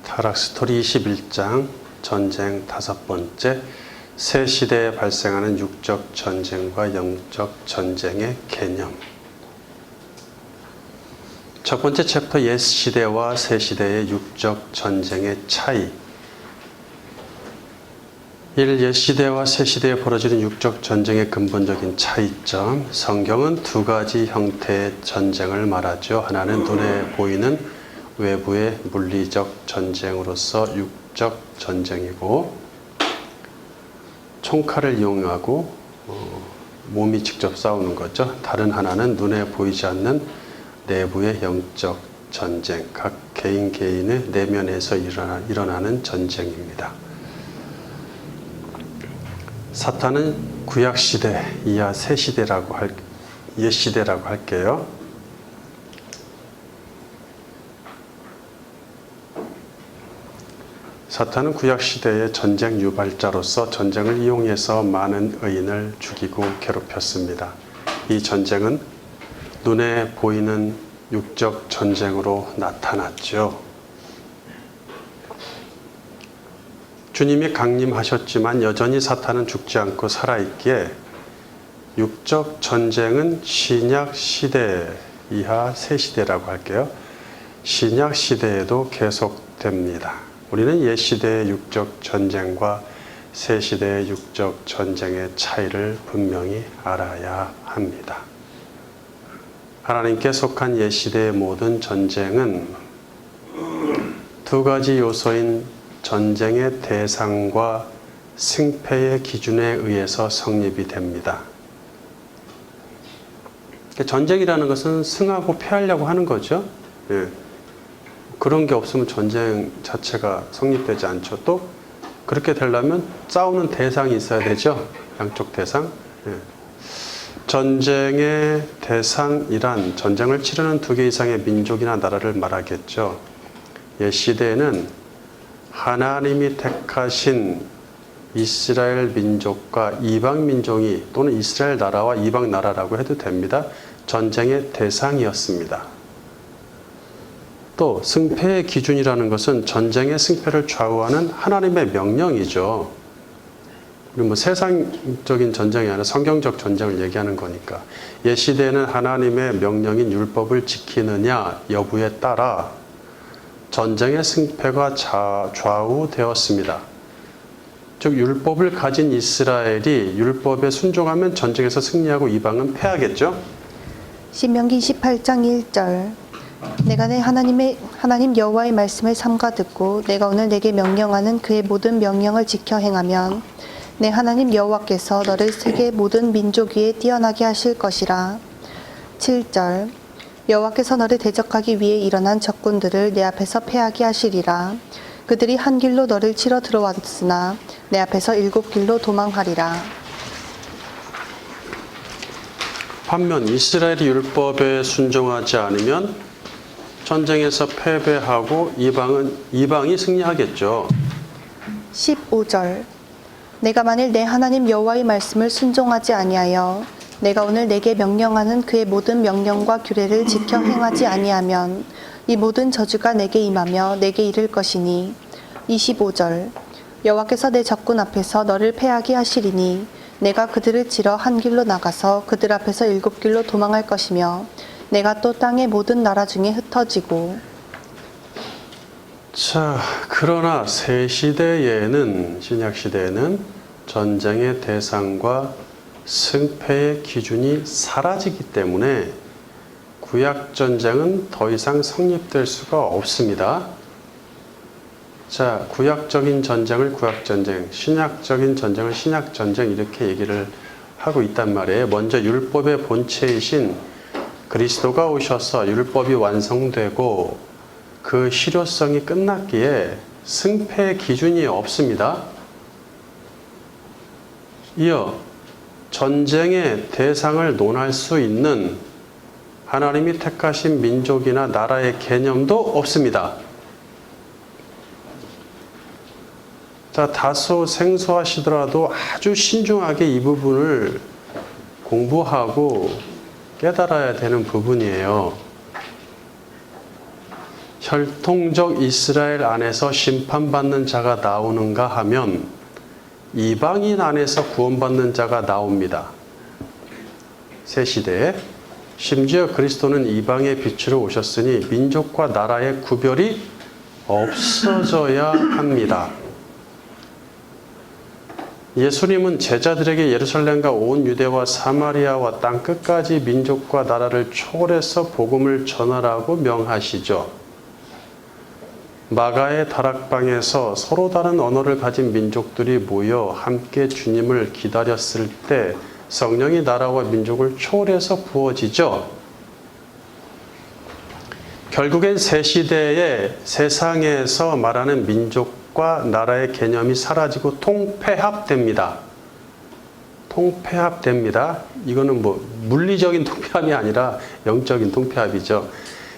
타락스토리 21장 전쟁 5번째 새 시대에 발생하는 육적 전쟁과 영적 전쟁의 개념. 첫 번째 챕터 옛 시대와 새 시대의 육적 전쟁의 차이. 옛 시대와 새 시대에 벌어지는 육적 전쟁의 근본적인 차이점. 성경은 두 가지 형태의 전쟁을 말하죠. 하나는 눈에 보이는 외부의 물리적 전쟁으로서 육적 전쟁이고, 총칼을 이용하고 몸이 직접 싸우는 거죠. 다른 하나는 눈에 보이지 않는 내부의 영적 전쟁, 각 개인의 내면에서 일어나는 전쟁입니다. 사탄은 구약시대, 이하 새시대라고 옛시대라고 할게요. 사탄은 구약시대의 전쟁 유발자로서 전쟁을 이용해서 많은 의인을 죽이고 괴롭혔습니다. 이 전쟁은 눈에 보이는 육적 전쟁으로 나타났죠. 주님이 강림하셨지만 여전히 사탄은 죽지 않고 살아있기에 육적 전쟁은 신약시대 이하 새시대라고 할게요. 신약시대에도 계속됩니다. 우리는 옛시대의 육적 전쟁과 새시대의 육적 전쟁의 차이를 분명히 알아야 합니다. 하나님께 속한 옛시대의 모든 전쟁은 두 가지 요소인 전쟁의 대상과 승패의 기준에 의해서 성립이 됩니다. 전쟁이라는 것은 승하고 패하려고 하는 거죠. 그런 게 없으면 전쟁 자체가 성립되지 않죠. 또 그렇게 되려면 싸우는 대상이 있어야 되죠. 양쪽 대상. 전쟁의 대상이란 전쟁을 치르는 2개 이상의 민족이나 나라를 말하겠죠. 옛 시대에는 하나님이 택하신 이스라엘 민족과 이방 민족이, 또는 이스라엘 나라와 이방 나라라고 해도 됩니다, 전쟁의 대상이었습니다. 또 승패의 기준이라는 것은 전쟁의 승패를 좌우하는 하나님의 명령이죠. 우리 세상적인 전쟁이 아니라 성경적 전쟁을 얘기하는 거니까. 옛 시대에는 하나님의 명령인 율법을 지키느냐 여부에 따라 전쟁의 승패가 좌우되었습니다. 즉 율법을 가진 이스라엘이 율법에 순종하면 전쟁에서 승리하고 이방은 패하겠죠. 신명기 18장 1절. 내가 내 하나님 여호와의 말씀을 삼가 듣고 내가 오늘 내게 명령하는 그의 모든 명령을 지켜 행하면 내 하나님 여호와께서 너를 세계 모든 민족 위에 뛰어나게 하실 것이라. 7절. 여호와께서 너를 대적하기 위해 일어난 적군들을 내 앞에서 패하게 하시리라. 그들이 한 길로 너를 치러 들어왔으나 내 앞에서 7길로 도망하리라. 반면 이스라엘이 율법에 순종하지 않으면 전쟁에서 패배하고 이방이 승리하겠죠. 15절. 내가 만일 내 하나님 여호와의 말씀을 순종하지 아니하여 내가 오늘 내게 명령하는 그의 모든 명령과 규례를 지켜 행하지 아니하면 이 모든 저주가 내게 임하며 내게 이를 것이니. 25절. 여호와께서 내 적군 앞에서 너를 패하게 하시리니 내가 그들을 치러 한 길로 나가서 그들 앞에서 7길로 도망할 것이며 내가 또 땅의 모든 나라 중에 흩어지고. 자, 그러나 새 시대에는, 신약 시대에는 전쟁의 대상과 승패의 기준이 사라지기 때문에 구약 전쟁은 더 이상 성립될 수가 없습니다. 자, 구약적인 전쟁을 구약 전쟁, 신약적인 전쟁을 신약 전쟁, 이렇게 얘기를 하고 있단 말이에요. 먼저 율법의 본체이신 그리스도가 오셔서 율법이 완성되고 그 실효성이 끝났기에 승패의 기준이 없습니다. 이어 전쟁의 대상을 논할 수 있는 하나님이 택하신 민족이나 나라의 개념도 없습니다. 자, 다소 생소하시더라도 아주 신중하게 이 부분을 공부하고 깨달아야 되는 부분이에요. 혈통적 이스라엘 안에서 심판받는 자가 나오는가 하면 이방인 안에서 구원받는 자가 나옵니다. 새 시대에 심지어 그리스도는 이방의 빛으로 오셨으니 민족과 나라의 구별이 없어져야 합니다. 예수님은 제자들에게 예루살렘과 온 유대와 사마리아와 땅 끝까지 민족과 나라를 초월해서 복음을 전하라고 명하시죠. 마가의 다락방에서 서로 다른 언어를 가진 민족들이 모여 함께 주님을 기다렸을 때 성령이 나라와 민족을 초월해서 부어지죠. 결국엔 새 시대에 세상에서 말하는 민족과 나라의 개념이 사라지고 통폐합됩니다. 통폐합됩니다. 이거는 물리적인 통폐합이 아니라 영적인 통폐합이죠.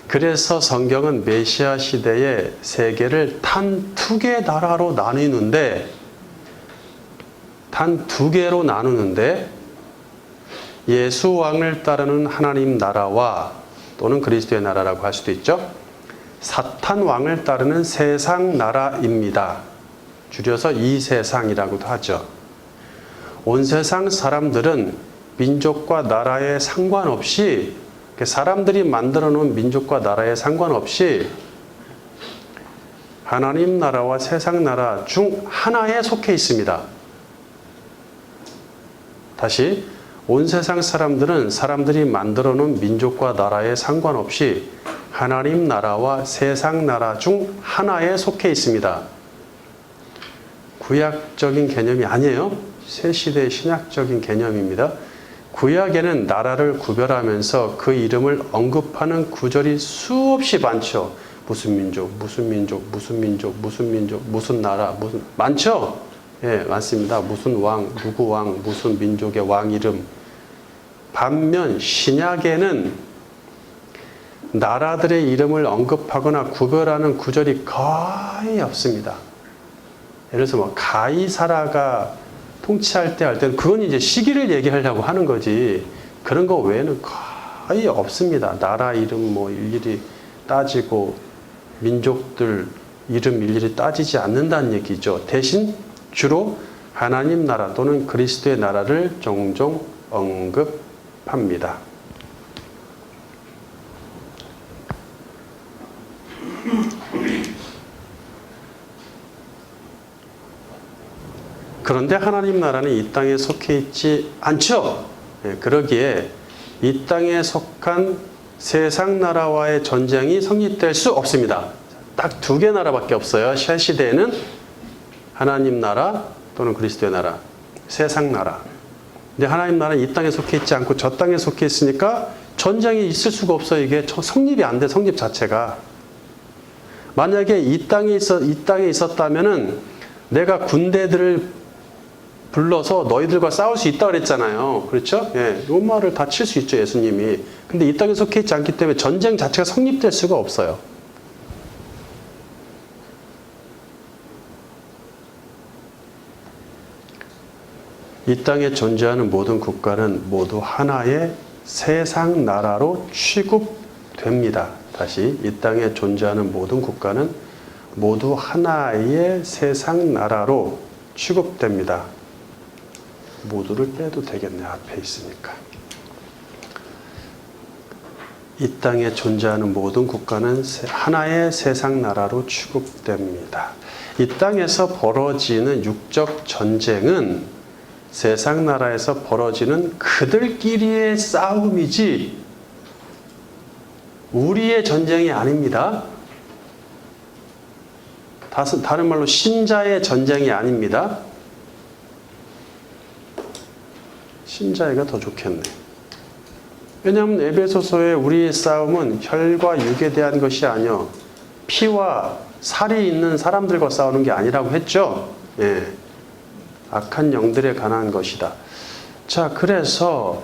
그래서 성경은 메시아 시대에 세계를 단 두 개 나라로 나누는데 예수 왕을 따르는 하나님 나라와 또는 그리스도의 나라라고 할 수도 있죠. 사탄 왕을 따르는 세상 나라입니다. 줄여서 이 세상이라고도 하죠. 온 세상 사람들은 민족과 나라에 상관없이 사람들이 만들어 놓은 민족과 나라에 상관없이 하나님 나라와 세상 나라 중 하나에 속해 있습니다. 다시 온 세상 사람들은 사람들이 만들어 놓은 민족과 나라에 상관없이 하나님 나라와 세상 나라 중 하나에 속해 있습니다. 구약적인 개념이 아니에요. 새 시대의 신약적인 개념입니다. 구약에는 나라를 구별하면서 그 이름을 언급하는 구절이 수없이 많죠. 무슨 민족, 무슨 민족, 무슨 민족, 무슨 민족, 무슨 나라, 무슨 많죠? 예, 많습니다. 무슨 왕, 누구 왕, 무슨 민족의 왕 이름. 반면 신약에는 나라들의 이름을 언급하거나 구별하는 구절이 거의 없습니다. 예를 들어서 가이사라가 통치할 때 할 때는 그건 이제 시기를 얘기하려고 하는 거지. 그런 거 외에는 거의 없습니다. 나라 이름 일일이 따지고 민족들 이름 일일이 따지지 않는다는 얘기죠. 대신 주로 하나님 나라 또는 그리스도의 나라를 종종 언급합니다. 그런데 하나님 나라는 이 땅에 속해 있지 않죠. 그러기에 이 땅에 속한 세상 나라와의 전쟁이 성립될 수 없습니다. 딱 두 개 나라밖에 없어요. 새 시대에는 하나님 나라 또는 그리스도의 나라, 세상 나라. 근데 하나님 나라는 이 땅에 속해 있지 않고 저 땅에 속해 있으니까 전쟁이 있을 수가 없어요. 이게 성립이 안 돼, 성립 자체가. 만약에 이 땅에 있었다면은 내가 군대들을 불러서 너희들과 싸울 수 있다고 그랬잖아요. 그렇죠? 예, 로마를 다 칠 수 있죠, 예수님이. 근데 이 땅에 속해 있지 않기 때문에 전쟁 자체가 성립될 수가 없어요. 이 땅에 존재하는 모든 국가는 모두 하나의 세상 나라로 취급됩니다. 다시, 이 땅에 존재하는 모든 국가는 모두 하나의 세상 나라로 취급됩니다. 모두를 빼도 되겠네, 앞에 있으니까. 이 땅에 존재하는 모든 국가는 하나의 세상 나라로 취급됩니다. 이 땅에서 벌어지는 육적 전쟁은 세상 나라에서 벌어지는 그들끼리의 싸움이지 우리의 전쟁이 아닙니다. 다른 말로 신자의 전쟁이 아닙니다. 신자애가 더 좋겠네. 왜냐하면 에베소서의 우리의 싸움은 혈과 육에 대한 것이 아니요 피와 살이 있는 사람들과 싸우는 게 아니라고 했죠. 예. 악한 영들에 관한 것이다. 자, 그래서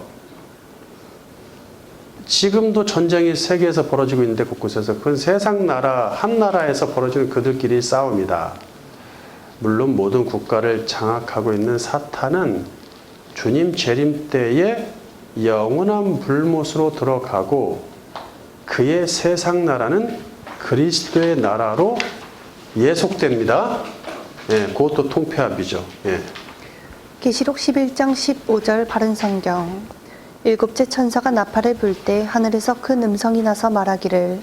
지금도 전쟁이 세계에서 벌어지고 있는데 곳곳에서 그건 세상 나라 한 나라에서 벌어지는 그들끼리 싸움이다. 물론 모든 국가를 장악하고 있는 사탄은 주님 재림 때에 영원한 불못으로 들어가고 그의 세상 나라는 그리스도의 나라로 예속됩니다. 예, 그것도 통폐합이죠. 예. 계시록 11장 15절 바른 성경. 일곱째 천사가 나팔을 불 때 하늘에서 큰 음성이 나서 말하기를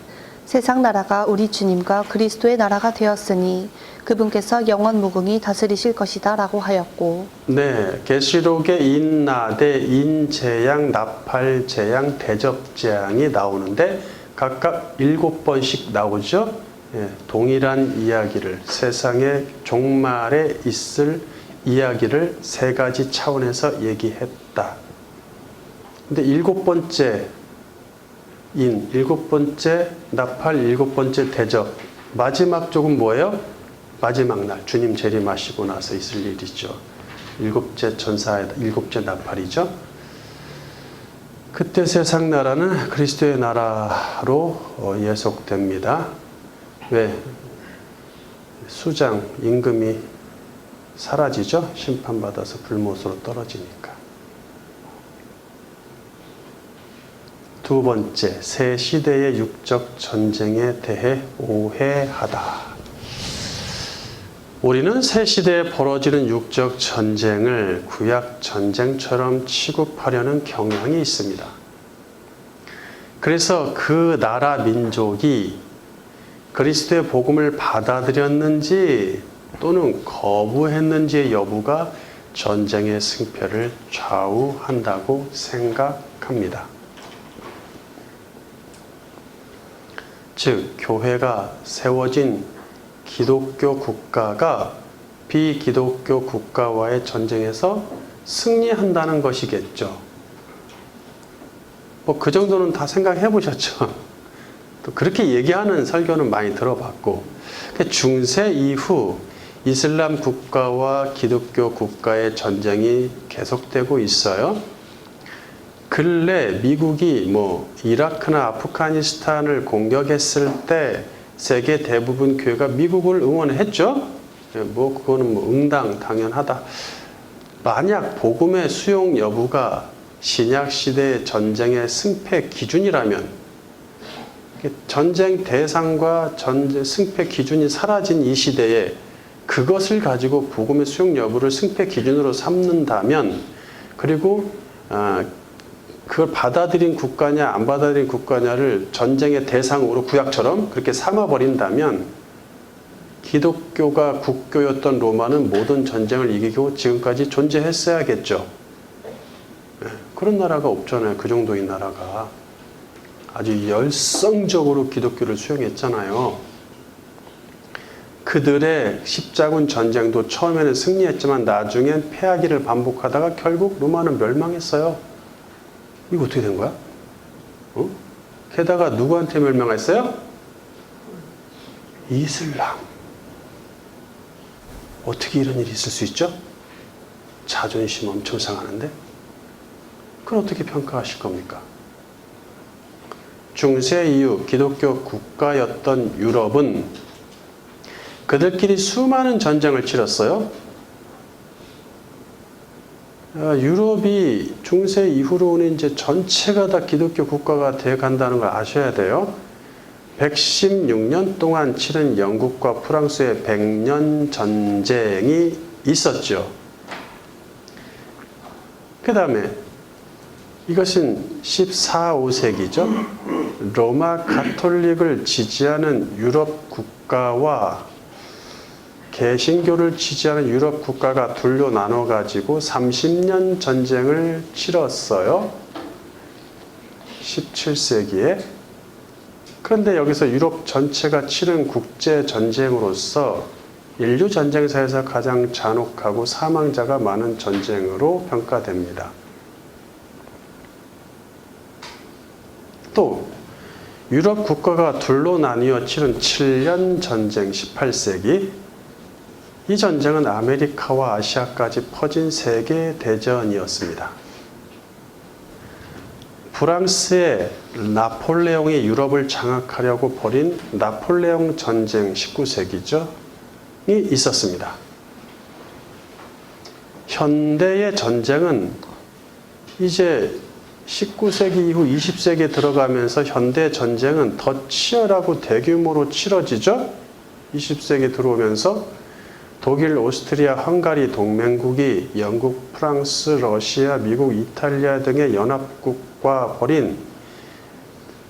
세상 나라가 우리 주님과 그리스도의 나라가 되었으니 그분께서 영원 무궁히 다스리실 것이다 라고 하였고, 네, 계시록의 인나대, 인재양, 나팔재양, 대접재양이 나오는데 각각 7번씩 나오죠. 예, 동일한 이야기를, 세상의 종말에 있을 이야기를 3가지 차원에서 얘기했다. 근데 7번째 인, 7번째 나팔, 7번째 대접, 마지막 쪽은 뭐예요? 마지막 날 주님 재림하시고 나서 있을 일이죠. 7째 천사의 7째 나팔이죠. 그때 세상 나라는 그리스도의 나라로 예속됩니다. 왜? 수장, 임금이 사라지죠. 심판받아서 불못으로 떨어지니까. 두 번째, 새 시대의 육적 전쟁에 대해 오해하다. 우리는 새 시대에 벌어지는 육적 전쟁을 구약 전쟁처럼 취급하려는 경향이 있습니다. 그래서 그 나라 민족이 그리스도의 복음을 받아들였는지 또는 거부했는지의 여부가 전쟁의 승패를 좌우한다고 생각합니다. 즉, 교회가 세워진 기독교 국가가 비기독교 국가와의 전쟁에서 승리한다는 것이겠죠. 뭐 그 정도는 다 생각해 보셨죠. 또 그렇게 얘기하는 설교는 많이 들어봤고, 중세 이후 이슬람 국가와 기독교 국가의 전쟁이 계속되고 있어요. 근래 미국이 이라크나 아프가니스탄을 공격했을 때 세계 대부분 교회가 미국을 응원했죠. 그거는 응당 당연하다. 만약 복음의 수용 여부가 신약 시대의 전쟁의 승패 기준이라면, 전쟁 대상과 전쟁 승패 기준이 사라진 이 시대에 그것을 가지고 복음의 수용 여부를 승패 기준으로 삼는다면, 그리고 그걸 받아들인 국가냐 안 받아들인 국가냐를 전쟁의 대상으로 구약처럼 그렇게 삼아버린다면, 기독교가 국교였던 로마는 모든 전쟁을 이기고 지금까지 존재했어야겠죠. 그런 나라가 없잖아요. 그 정도의 나라가. 아주 열성적으로 기독교를 수용했잖아요. 그들의 십자군 전쟁도 처음에는 승리했지만 나중엔 패하기를 반복하다가 결국 로마는 멸망했어요. 이거 어떻게 된 거야? 게다가 누구한테 멸망했어요? 이슬람. 어떻게 이런 일이 있을 수 있죠? 자존심 엄청 상하는데? 그걸 어떻게 평가하실 겁니까? 중세 이후 기독교 국가였던 유럽은 그들끼리 수많은 전쟁을 치렀어요. 유럽이 중세 이후로는 이제 전체가 다 기독교 국가가 돼 간다는 걸 아셔야 돼요. 116년 동안 치른 영국과 프랑스의 100년 전쟁이 있었죠. 그 다음에 이것은 14, 5세기죠. 로마 가톨릭을 지지하는 유럽 국가와 개신교를 지지하는 유럽 국가가 둘로 나눠가지고 30년 전쟁을 치렀어요. 17세기에. 그런데 여기서 유럽 전체가 치른 국제전쟁으로서 인류 전쟁사에서 가장 잔혹하고 사망자가 많은 전쟁으로 평가됩니다. 또 유럽 국가가 둘로 나뉘어 치른 7년 전쟁 18세기. 이 전쟁은 아메리카와 아시아까지 퍼진 세계 대전이었습니다. 프랑스의 나폴레옹이 유럽을 장악하려고 벌인 나폴레옹 전쟁 19세기죠. 이 있었습니다. 현대의 전쟁은 이제 19세기 이후 20세기에 들어가면서 현대 전쟁은 더 치열하고 대규모로 치러지죠. 20세기 들어오면서 독일, 오스트리아, 헝가리 동맹국이 영국, 프랑스, 러시아, 미국, 이탈리아 등의 연합국과 벌인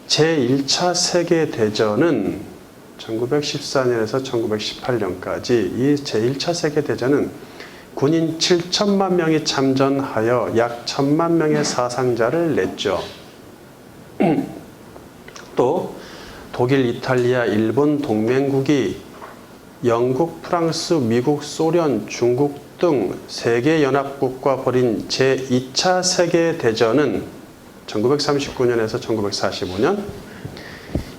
제1차 세계대전은 1914년에서 1918년까지 이 제1차 세계대전은 군인 7천만 명이 참전하여 약 1,000만 명의 사상자를 냈죠. 또 독일, 이탈리아, 일본 동맹국이 영국, 프랑스, 미국, 소련, 중국 등 세계 연합국과 벌인 제2차 세계대전은 1939년에서 1945년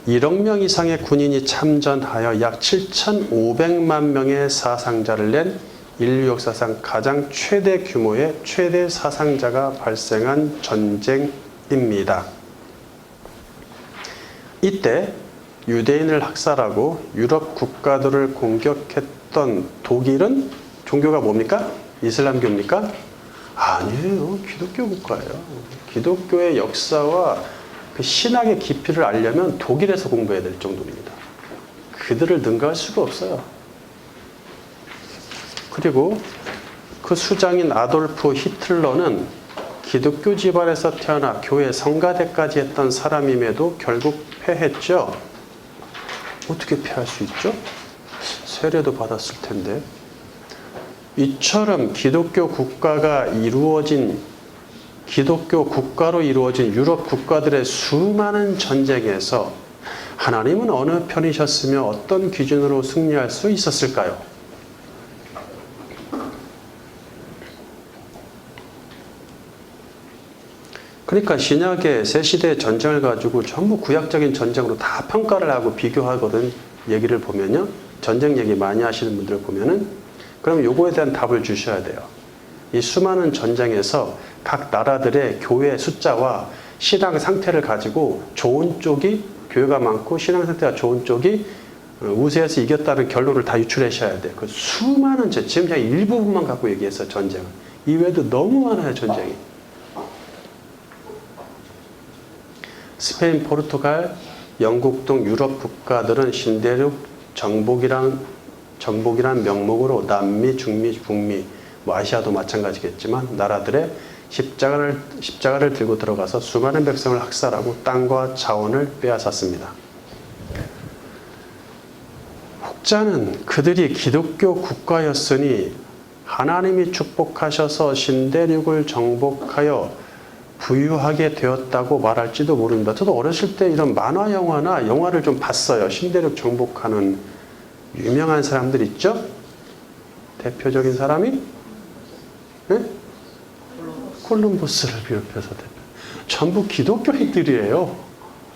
1억 명 이상의 군인이 참전하여 약 7,500만 명의 사상자를 낸 인류 역사상 가장 최대 규모의 최대 사상자가 발생한 전쟁입니다. 이때 유대인을 학살하고 유럽 국가들을 공격했던 독일은 종교가 뭡니까? 이슬람교입니까? 아니에요. 기독교 국가예요. 기독교의 역사와 그 신학의 깊이를 알려면 독일에서 공부해야 될 정도입니다. 그들을 능가할 수가 없어요. 그리고 그 수장인 아돌프 히틀러는 기독교 집안에서 태어나 교회 성가대까지 했던 사람임에도 결국 패했죠. 어떻게 패할 수 있죠? 세례도 받았을 텐데. 이처럼 기독교 국가로 이루어진 유럽 국가들의 수많은 전쟁에서 하나님은 어느 편이셨으며 어떤 기준으로 승리할 수 있었을까요? 그러니까 신약의 새 시대의 전쟁을 가지고 전부 구약적인 전쟁으로 다 평가를 하고 비교하거든. 얘기를 보면요. 전쟁 얘기 많이 하시는 분들 보면은 그럼 요거에 대한 답을 주셔야 돼요. 이 수많은 전쟁에서 각 나라들의 교회 숫자와 신앙 상태를 가지고 좋은 쪽이 교회가 많고 신앙 상태가 좋은 쪽이 우세해서 이겼다는 결론을 다 유출하셔야 돼요. 그 수많은 지금 그냥 일부분만 갖고 얘기해서 전쟁은. 이외에도 너무 많아요. 전쟁이. 스페인, 포르투갈, 영국 등 유럽 국가들은 신대륙 정복이란 명목으로 남미, 중미, 북미, 아시아도 마찬가지겠지만 나라들의 십자가를 들고 들어가서 수많은 백성을 학살하고 땅과 자원을 빼앗았습니다. 혹자는 그들이 기독교 국가였으니 하나님이 축복하셔서 신대륙을 정복하여 부유하게 되었다고 말할지도 모릅니다. 저도 어렸을 때 이런 만화 영화나 영화를 좀 봤어요. 신대륙 정복하는 유명한 사람들 있죠? 대표적인 사람이 네? 콜럼버스를 비롯해서 전부 기독교인들이에요.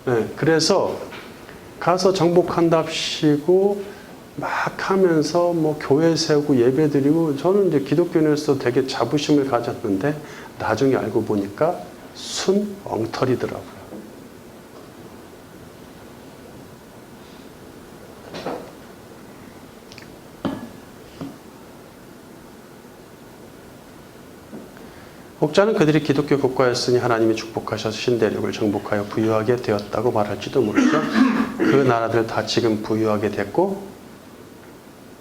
네, 그래서 가서 정복한답시고 막 하면서 뭐 교회 세우고 예배 드리고 저는 이제 기독교인으로서 되게 자부심을 가졌는데 나중에 알고 보니까 순 엉터리더라고요. 혹자는 그들이 기독교 국가였으니 하나님이 축복하셔서 신대륙을 정복하여 부유하게 되었다고 말할지도 모르죠. 그 나라들 다 지금 부유하게 됐고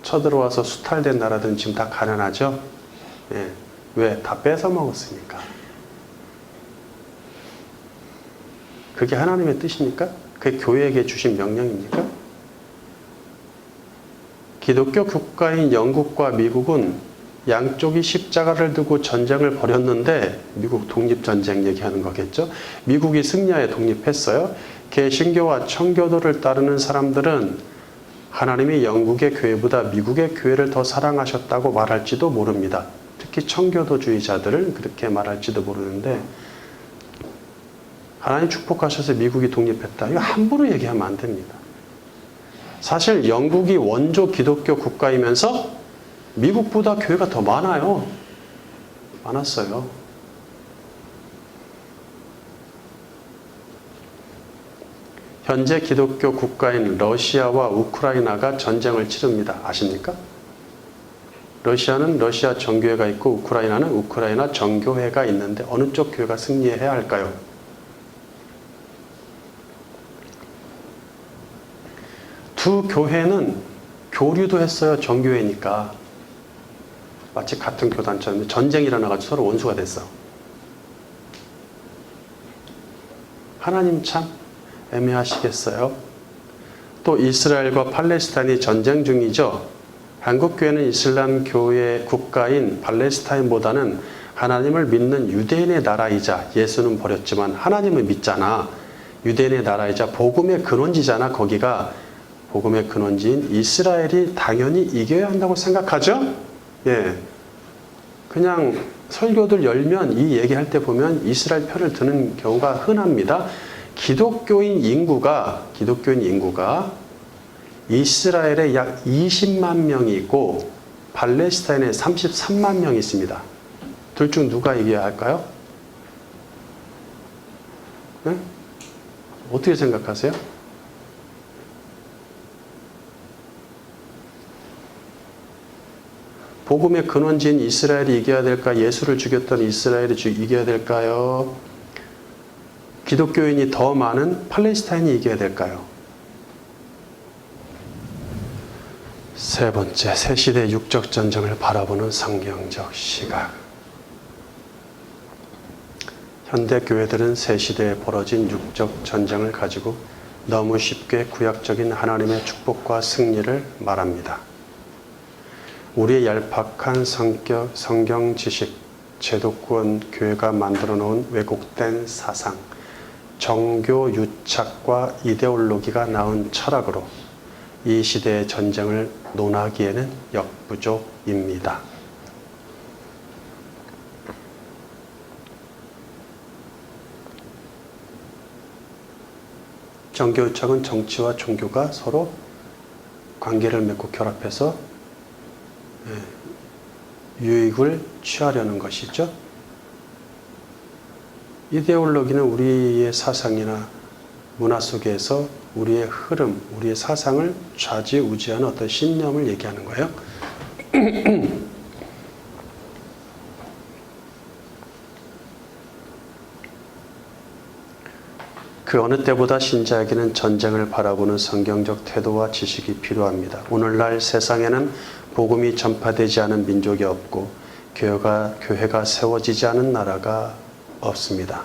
쳐들어와서 수탈된 나라들은 지금 다 가난하죠. 예. 왜? 다 뺏어 먹었으니까. 그게 하나님의 뜻입니까? 그게 교회에게 주신 명령입니까? 기독교 국가인 영국과 미국은 양쪽이 십자가를 두고 전쟁을 벌였는데 미국 독립전쟁 얘기하는 거겠죠. 미국이 승리하여 독립했어요. 개신교와 청교도를 따르는 사람들은 하나님이 영국의 교회보다 미국의 교회를 더 사랑하셨다고 말할지도 모릅니다. 특히 청교도주의자들은 그렇게 말할지도 모르는데 하나님 축복하셔서 미국이 독립했다. 이거 함부로 얘기하면 안 됩니다. 사실 영국이 원조 기독교 국가이면서 미국보다 교회가 더 많아요. 많았어요. 현재 기독교 국가인 러시아와 우크라이나가 전쟁을 치릅니다. 아십니까? 러시아는 러시아 정교회가 있고 우크라이나는 우크라이나 정교회가 있는데 어느 쪽 교회가 승리해야 할까요? 두 교회는 교류도 했어요. 정교회니까. 마치 같은 교단처럼 전쟁이 일어나가지고 서로 원수가 됐어. 하나님 참 애매하시겠어요? 또 이스라엘과 팔레스타인이 전쟁 중이죠. 한국교회는 이슬람 교회 국가인 팔레스타인보다는 하나님을 믿는 유대인의 나라이자, 예수는 버렸지만 하나님을 믿잖아. 유대인의 나라이자 복음의 근원지잖아. 거기가 복음의 근원지인 이스라엘이 당연히 이겨야 한다고 생각하죠? 예. 그냥 설교들 열면 이 얘기할 때 보면 이스라엘 편을 드는 경우가 흔합니다. 기독교인 인구가 이스라엘에 약 20만 명이 있고 팔레스타인에 33만 명이 있습니다. 둘 중 누가 이겨야 할까요? 네? 어떻게 생각하세요? 복음의 근원지인 이스라엘이 이겨야 될까? 예수를 죽였던 이스라엘이 이겨야 될까요? 기독교인이 더 많은 팔레스타인이 이겨야 될까요? 세 번째, 새 시대의 육적 전쟁을 바라보는 성경적 시각. 현대 교회들은 새 시대에 벌어진 육적 전쟁을 가지고 너무 쉽게 구약적인 하나님의 축복과 승리를 말합니다. 우리의 얄팍한 성격, 성경 지식, 제도권 교회가 만들어 놓은 왜곡된 사상, 정교 유착과 이데올로기가 낳은 철학으로 이 시대의 전쟁을 논하기에는 역부족입니다. 정교 유착은 정치와 종교가 서로 관계를 맺고 결합해서 유익을 취하려는 것이죠. 이데올로기는 우리의 사상이나 문화 속에서 우리의 흐름, 우리의 사상을 좌지우지하는 어떤 신념을 얘기하는 거예요. 그 어느 때보다 신자에게는 전쟁을 바라보는 성경적 태도와 지식이 필요합니다. 오늘날 세상에는 복음이 전파되지 않은 민족이 없고 교회가 세워지지 않은 나라가 없습니다.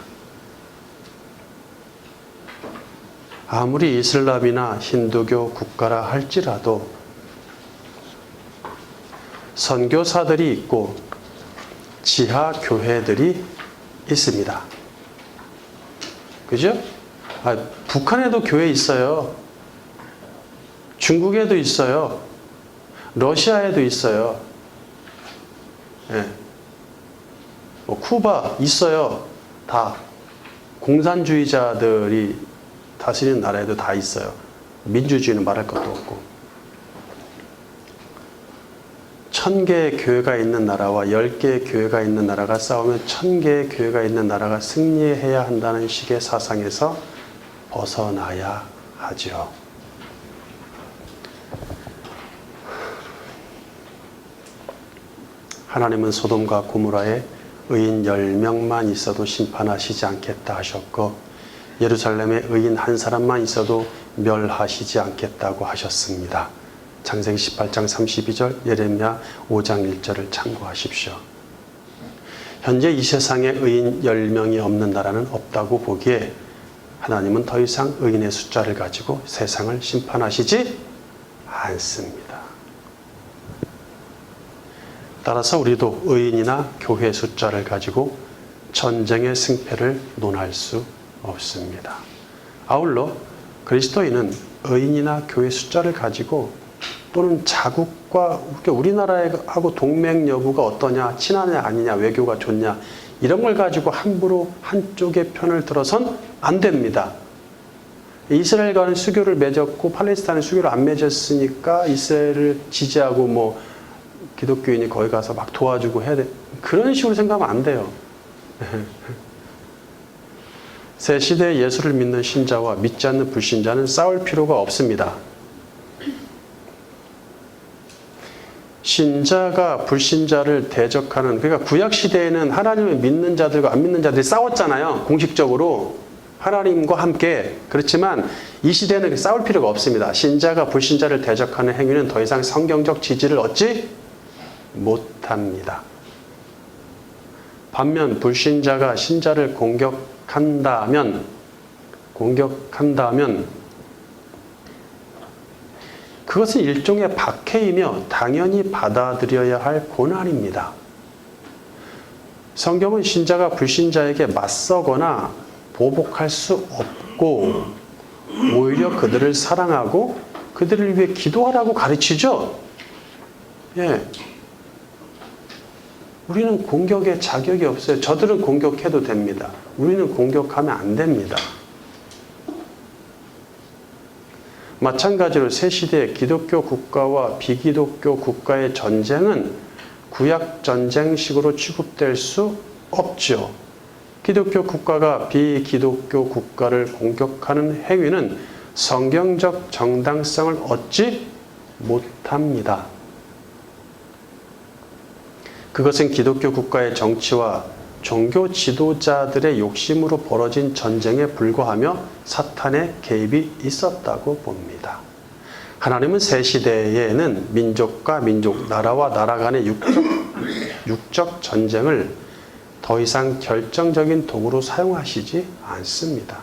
아무리 이슬람이나 힌두교 국가라 할지라도 선교사들이 있고 지하 교회들이 있습니다. 그죠? 북한에도 교회 있어요. 중국에도 있어요. 러시아에도 있어요. 예. 쿠바 있어요. 다 공산주의자들이 다스리는 나라에도 다 있어요. 민주주의는 말할 것도 없고. 1000개의 교회가 있는 나라와 10개의 교회가 있는 나라가 싸우면 1000개의 교회가 있는 나라가 승리해야 한다는 식의 사상에서 벗어나야 하죠. 하나님은 소돔과 고모라에 의인 10명만 있어도 심판하시지 않겠다 하셨고 예루살렘에 의인 한 사람만 있어도 멸하시지 않겠다고 하셨습니다. 창세기 18장 32절, 예레미야 5장 1절을 참고하십시오. 현재 이 세상에 의인 10명이 없는 나라는 없다고 보기에 하나님은 더 이상 의인의 숫자를 가지고 세상을 심판하시지 않습니다. 따라서 우리도 의인이나 교회 숫자를 가지고 전쟁의 승패를 논할 수 없습니다. 아울러 그리스도인은 의인이나 교회 숫자를 가지고 또는 자국과 우리나라하고 동맹 여부가 어떠냐, 친하냐 아니냐, 외교가 좋냐 이런 걸 가지고 함부로 한쪽의 편을 들어선 안 됩니다. 이스라엘과는 수교를 맺었고 팔레스타인은 수교를 안 맺었으니까 이스라엘을 지지하고 기독교인이 거기 가서 막 도와주고 해야 돼. 그런 식으로 생각하면 안 돼요. 새 시대의 예수를 믿는 신자와 믿지 않는 불신자는 싸울 필요가 없습니다. 신자가 불신자를 대적하는, 그러니까 구약 시대에는 하나님을 믿는 자들과 안 믿는 자들이 싸웠잖아요. 공식적으로 하나님과 함께. 그렇지만 이 시대는 싸울 필요가 없습니다. 신자가 불신자를 대적하는 행위는 더 이상 성경적 지지를 얻지 못합니다. 반면 불신자가 신자를 공격한다면 그것은 일종의 박해이며 당연히 받아들여야 할 고난입니다. 성경은 신자가 불신자에게 맞서거나 보복할 수 없고 오히려 그들을 사랑하고 그들을 위해 기도하라고 가르치죠. 예. 우리는 공격에 자격이 없어요. 저들은 공격해도 됩니다. 우리는 공격하면 안 됩니다. 마찬가지로 새 시대의 기독교 국가와 비기독교 국가의 전쟁은 구약 전쟁식으로 취급될 수 없죠. 기독교 국가가 비기독교 국가를 공격하는 행위는 성경적 정당성을 얻지 못합니다. 그것은 기독교 국가의 정치와 종교 지도자들의 욕심으로 벌어진 전쟁에 불과하며 사탄의 개입이 있었다고 봅니다. 하나님은 새 시대에는 민족과 민족, 나라와 나라 간의 육적 전쟁을 더 이상 결정적인 도구로 사용하시지 않습니다.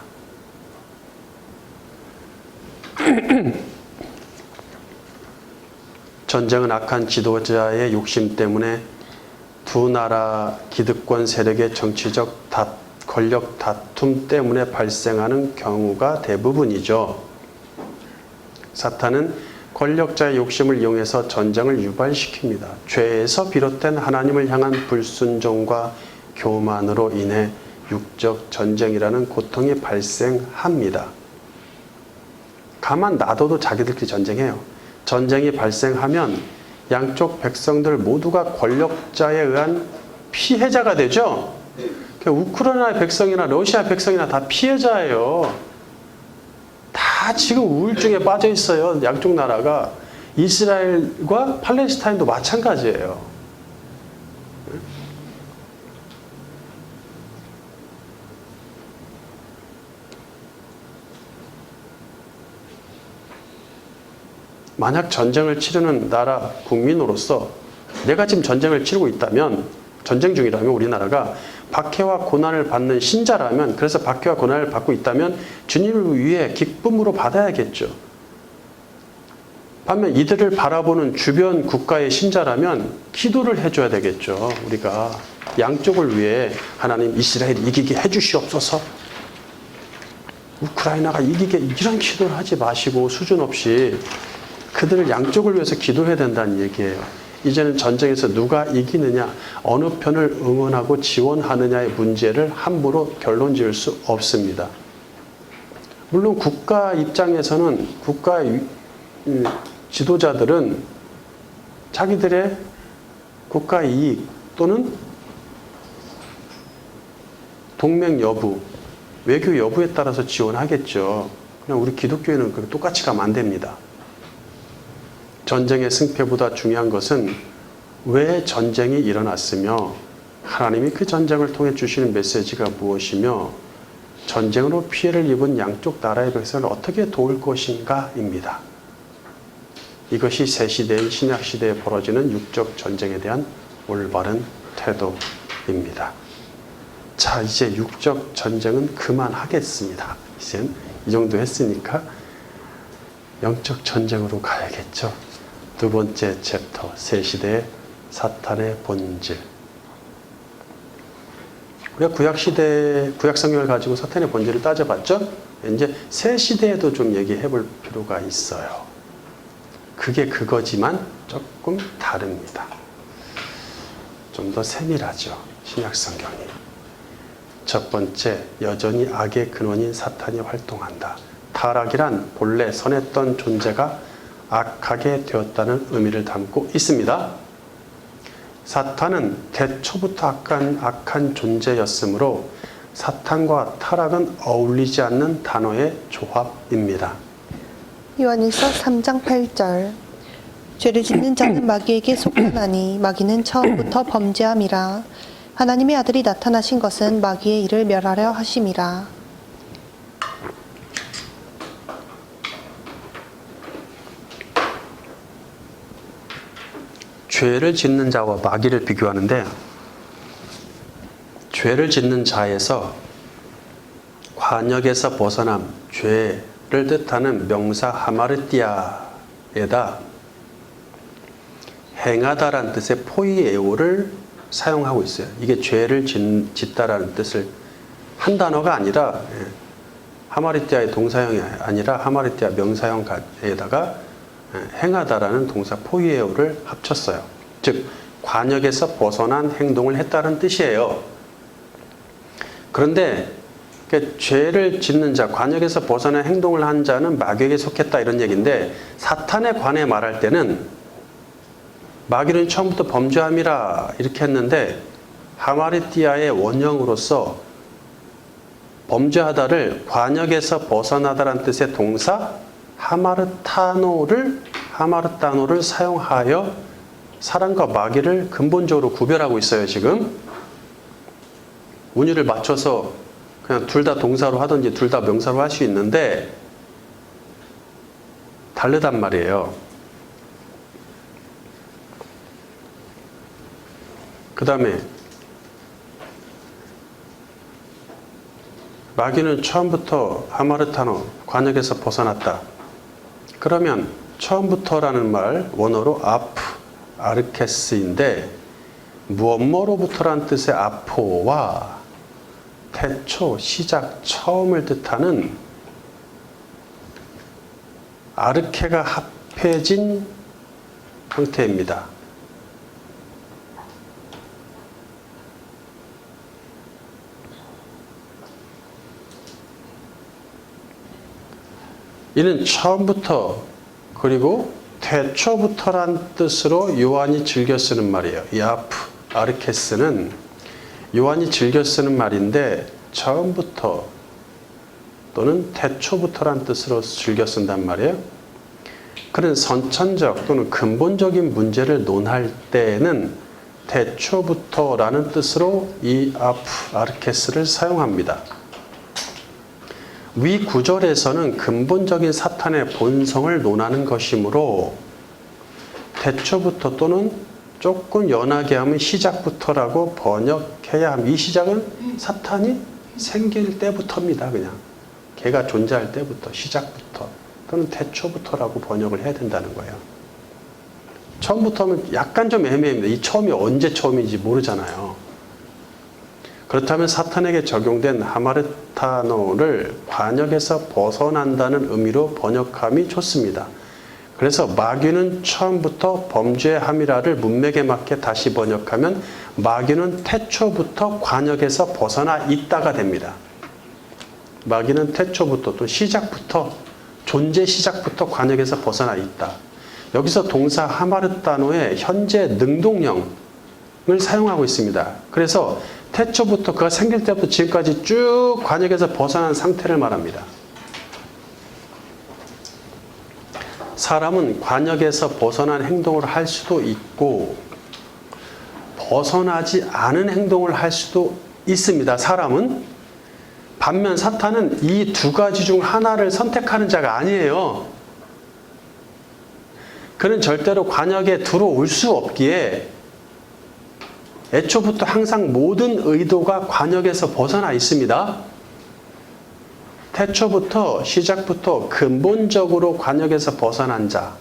전쟁은 악한 지도자의 욕심 때문에 두 나라 기득권 세력의 정치적 권력 다툼 때문에 발생하는 경우가 대부분이죠. 사탄은 권력자의 욕심을 이용해서 전쟁을 유발시킵니다. 죄에서 비롯된 하나님을 향한 불순종과 교만으로 인해 육적 전쟁이라는 고통이 발생합니다. 가만 놔둬도 자기들끼리 전쟁해요. 전쟁이 발생하면 양쪽 백성들 모두가 권력자에 의한 피해자가 되죠. 우크라이나 백성이나 러시아 백성이나 다 피해자예요. 다 지금 우울증에 빠져 있어요. 양쪽 나라가. 이스라엘과 팔레스타인도 마찬가지예요. 만약 전쟁을 치르는 나라 국민으로서 내가 지금 전쟁을 치르고 있다면, 전쟁 중이라면 우리나라가 박해와 고난을 받는 신자라면, 그래서 박해와 고난을 받고 있다면 주님을 위해 기쁨으로 받아야겠죠. 반면 이들을 바라보는 주변 국가의 신자라면 기도를 해줘야 되겠죠. 우리가 양쪽을 위해 하나님 이스라엘이 이기게 해주시옵소서, 우크라이나가 이기게, 이런 기도를 하지 마시고 수준 없이 그들을 양쪽을 위해서 기도해야 된다는 얘기예요. 이제는 전쟁에서 누가 이기느냐, 어느 편을 응원하고 지원하느냐의 문제를 함부로 결론 지을 수 없습니다. 물론 국가 입장에서는, 국가 지도자들은 자기들의 국가 이익 또는 동맹 여부, 외교 여부에 따라서 지원하겠죠. 그냥 우리 기독교인은 그렇게 똑같이 가면 안 됩니다. 전쟁의 승패보다 중요한 것은 왜 전쟁이 일어났으며 하나님이 그 전쟁을 통해 주시는 메시지가 무엇이며 전쟁으로 피해를 입은 양쪽 나라의 백성을 어떻게 도울 것인가입니다. 이것이 새 시대인 신약 시대에 벌어지는 육적 전쟁에 대한 올바른 태도입니다. 자, 이제 육적 전쟁은 그만하겠습니다. 이젠 이 정도 했으니까 영적 전쟁으로 가야겠죠. 두 번째 챕터, 새 시대의 사탄의 본질. 우리가 구약 성경을 가지고 사탄의 본질을 따져봤죠? 이제 새 시대에도 좀 얘기해 볼 필요가 있어요. 그게 그거지만 조금 다릅니다. 좀 더 세밀하죠, 신약 성경이. 첫 번째, 여전히 악의 근원인 사탄이 활동한다. 타락이란 본래 선했던 존재가 악하게 되었다는 의미를 담고 있습니다. 사탄은 대초부터 악한 존재였으므로 사탄과 타락은 어울리지 않는 단어의 조합입니다. 요한일서 3장 8절. 죄를 짓는 자는 마귀에게 속하나니 마귀는 처음부터 범죄함이라. 하나님의 아들이 나타나신 것은 마귀의 일을 멸하려 하심이라. 죄를 짓는 자와 마귀를 비교하는데, 죄를 짓는 자에서 관역에서 벗어남, 죄를 뜻하는 명사 하마르티아에다 행하다라는 뜻의 포이에오를 사용하고 있어요. 이게 죄를 짓다라는 뜻을 한 단어가 아니라, 하마르티아의 동사형이 아니라 하마르티아 명사형에다가 행하다라는 동사 포이에오를 합쳤어요. 즉 관역에서 벗어난 행동을 했다는 뜻이에요. 그런데 죄를 짓는 자, 관역에서 벗어난 행동을 한 자는 마귀에게 속했다 이런 얘기인데, 사탄에 관해 말할 때는 마귀는 처음부터 범죄함이라 이렇게 했는데, 하마르티아의 원형으로서 범죄하다를 관역에서 벗어나다라는 뜻의 동사 하마르타노를 사용하여 사람과 마귀를 근본적으로 구별하고 있어요. 지금 운율을 맞춰서 그냥 둘 다 동사로 하든지 둘 다 명사로 할 수 있는데 다르단 말이에요. 그 다음에 마귀는 처음부터 하마르타노, 관역에서 벗어났다. 그러면 처음부터라는 말 원어로 아르케스인데, 무엇뭐로부터라는 뜻의 아포와 태초, 시작, 처음을 뜻하는 아르케가 합해진 형태입니다. 이는 처음부터 그리고 태초부터란 뜻으로 요한이 즐겨 쓰는 말이에요. 이 아르케스는 요한이 즐겨 쓰는 말인데 처음부터 또는 태초부터란 뜻으로 즐겨 쓴단 말이에요. 그런 선천적 또는 근본적인 문제를 논할 때에는 태초부터라는 뜻으로 이 아르케스를 사용합니다. 위 구절에서는 근본적인 사탄의 본성을 논하는 것이므로 태초부터 또는 조금 연하게 하면 시작부터라고 번역해야 합니다. 이 시작은 사탄이 생길 때부터입니다. 그냥 걔가 존재할 때부터, 시작부터 또는 태초부터라고 번역을 해야 된다는 거예요. 처음부터는 약간 좀 애매합니다. 이 처음이 언제 처음인지 모르잖아요. 그렇다면 사탄에게 적용된 하마르타노를 관역에서 벗어난다는 의미로 번역함이 좋습니다. 그래서 마귀는 처음부터 범죄함이라를 문맥에 맞게 다시 번역하면 마귀는 태초부터 관역에서 벗어나 있다가 됩니다. 마귀는 태초부터 또 시작부터, 존재 시작부터 관역에서 벗어나 있다. 여기서 동사 하마르타노의 현재 능동형을 사용하고 있습니다. 그래서 태초부터 그가 생길 때부터 지금까지 쭉 관역에서 벗어난 상태를 말합니다. 사람은 관역에서 벗어난 행동을 할 수도 있고 벗어나지 않은 행동을 할 수도 있습니다. 사람은. 반면 사탄은 이 두 가지 중 하나를 선택하는 자가 아니에요. 그는 절대로 관역에 들어올 수 없기에 애초부터 항상 모든 의도가 관역에서 벗어나 있습니다. 태초부터, 시작부터 근본적으로 관역에서 벗어난 자.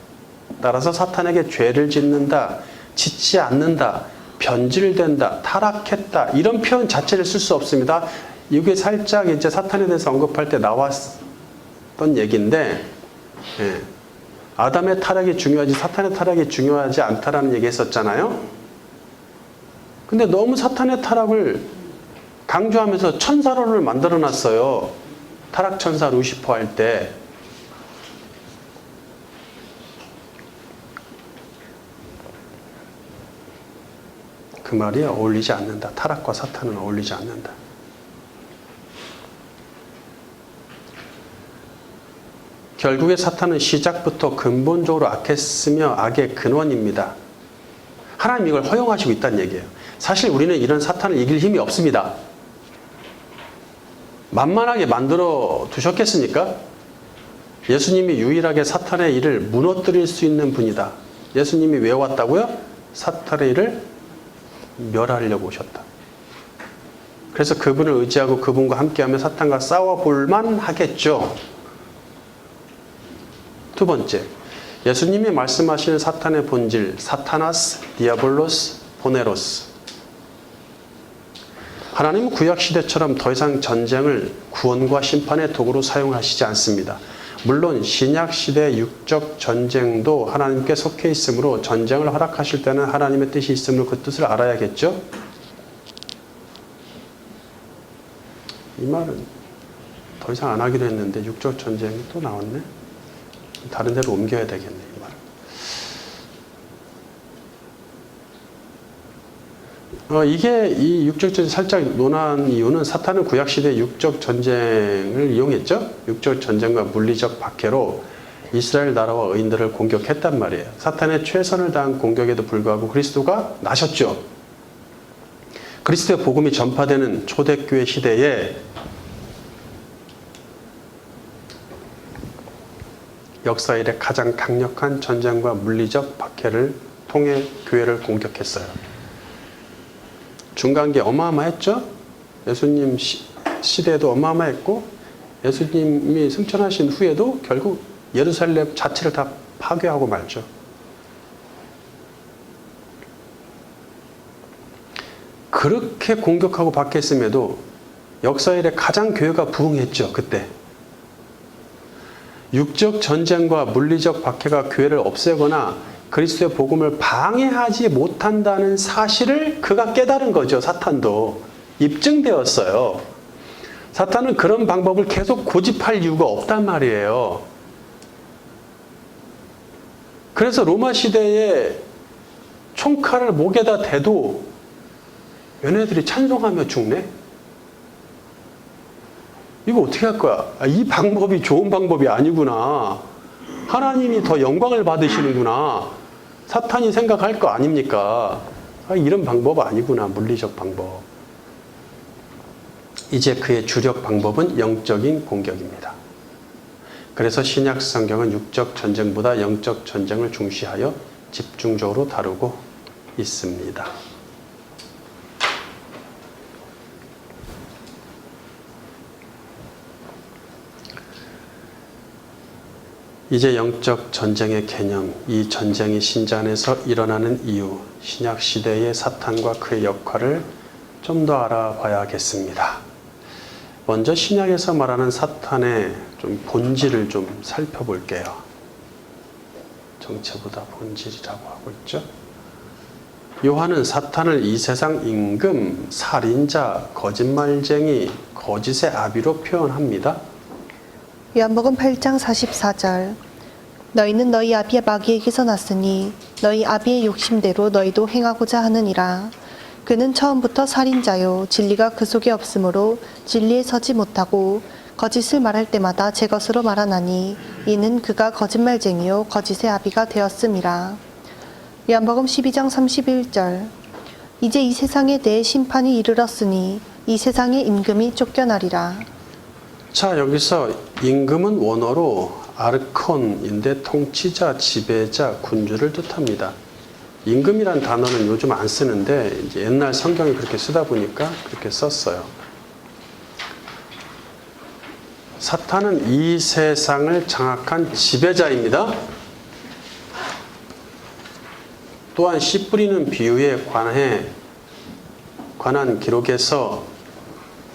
따라서 사탄에게 죄를 짓는다, 짓지 않는다, 변질된다, 타락했다, 이런 표현 자체를 쓸 수 없습니다. 이게 살짝 이제 사탄에 대해서 언급할 때 나왔던 얘기인데, 아담의 타락이 중요하지 사탄의 타락이 중요하지 않다라는 얘기 했었잖아요. 근데 너무 사탄의 타락을 강조하면서 천사론을 만들어 놨어요. 타락천사 루시퍼 할 때. 그 말이 어울리지 않는다. 타락과 사탄은 어울리지 않는다. 결국에 사탄은 시작부터 근본적으로 악했으며 악의 근원입니다. 하나님 이걸 허용하시고 있다는 얘기예요. 사실 우리는 이런 사탄을 이길 힘이 없습니다. 만만하게 만들어 두셨겠습니까? 예수님이 유일하게 사탄의 일을 무너뜨릴 수 있는 분이다. 예수님이 왜 왔다고요? 사탄의 일을 멸하려고 오셨다. 그래서 그분을 의지하고 그분과 함께하며 사탄과 싸워볼만 하겠죠. 두 번째, 예수님이 말씀하시는 사탄의 본질, 사타나스, 디아볼로스, 포네로스. 하나님은 구약시대처럼 더 이상 전쟁을 구원과 심판의 도구로 사용하시지 않습니다. 물론 신약시대의 육적 전쟁도 하나님께 속해 있으므로 전쟁을 허락하실 때는 하나님의 뜻이 있으므로 그 뜻을 알아야겠죠. 이 말은 더 이상 안 하기로 했는데 육적 전쟁이 또 나왔네. 다른 데로 옮겨야 되겠네, 이 말은. 이게 이 육적 전쟁 살짝 논한 이유는 사탄은 구약시대 육적 전쟁을 이용했죠. 육적 전쟁과 물리적 박해로 이스라엘 나라와 의인들을 공격했단 말이에요. 사탄의 최선을 다한 공격에도 불구하고 그리스도가 나셨죠. 그리스도의 복음이 전파되는 초대교회 시대에 역사 이래 가장 강력한 전쟁과 물리적 박해를 통해 교회를 공격했어요. 중간계 어마어마했죠? 예수님 시대에도 어마어마했고 예수님이 승천하신 후에도 결국 예루살렘 자체를 다 파괴하고 말죠. 그렇게 공격하고 박했음에도 역사 이래 가장 교회가 부흥했죠. 그때. 육적 전쟁과 물리적 박해가 교회를 없애거나 그리스도의 복음을 방해하지 못한다는 사실을 그가 깨달은 거죠. 사탄도. 입증되었어요. 사탄은 그런 방법을 계속 고집할 이유가 없단 말이에요. 그래서 로마 시대에 총칼을 목에다 대도 얘네들이 찬송하며 죽네? 이거 어떻게 할 거야? 이 방법이 좋은 방법이 아니구나. 하나님이 더 영광을 받으시는구나. 사탄이 생각할 거 아닙니까? 이런 방법 아니구나. 물리적 방법. 이제 그의 주력 방법은 영적인 공격입니다. 그래서 신약 성경은 육적 전쟁보다 영적 전쟁을 중시하여 집중적으로 다루고 있습니다. 이제 영적 전쟁의 개념, 이 전쟁이 신자 안에서 일어나는 이유, 신약 시대의 사탄과 그의 역할을 좀 더 알아봐야겠습니다. 먼저 신약에서 말하는 사탄의 좀 본질을 좀 살펴볼게요. 정체보다 본질이라고 하고 있죠. 요한은 사탄을 이 세상 임금, 살인자, 거짓말쟁이, 거짓의 아비로 표현합니다. 요한복음 8장 44절. 너희는 너희 아비의 마귀에게서 났으니 너희 아비의 욕심대로 너희도 행하고자 하느니라. 그는 처음부터 살인자요 진리가 그 속에 없으므로 진리에 서지 못하고 거짓을 말할 때마다 제 것으로 말하나니 이는 그가 거짓말쟁이요 거짓의 아비가 되었음이라. 요한복음 12장 31절. 이제 이 세상에 대해 심판이 이르렀으니 이 세상의 임금이 쫓겨나리라. 자, 여기서 임금은 원어로 아르콘인데 통치자, 지배자, 군주를 뜻합니다. 임금이란 단어는 요즘 안 쓰는데 이제 옛날 성경이 그렇게 쓰다 보니까 그렇게 썼어요. 사탄은 이 세상을 장악한 지배자입니다. 또한 씨 뿌리는 비유에 관한 기록에서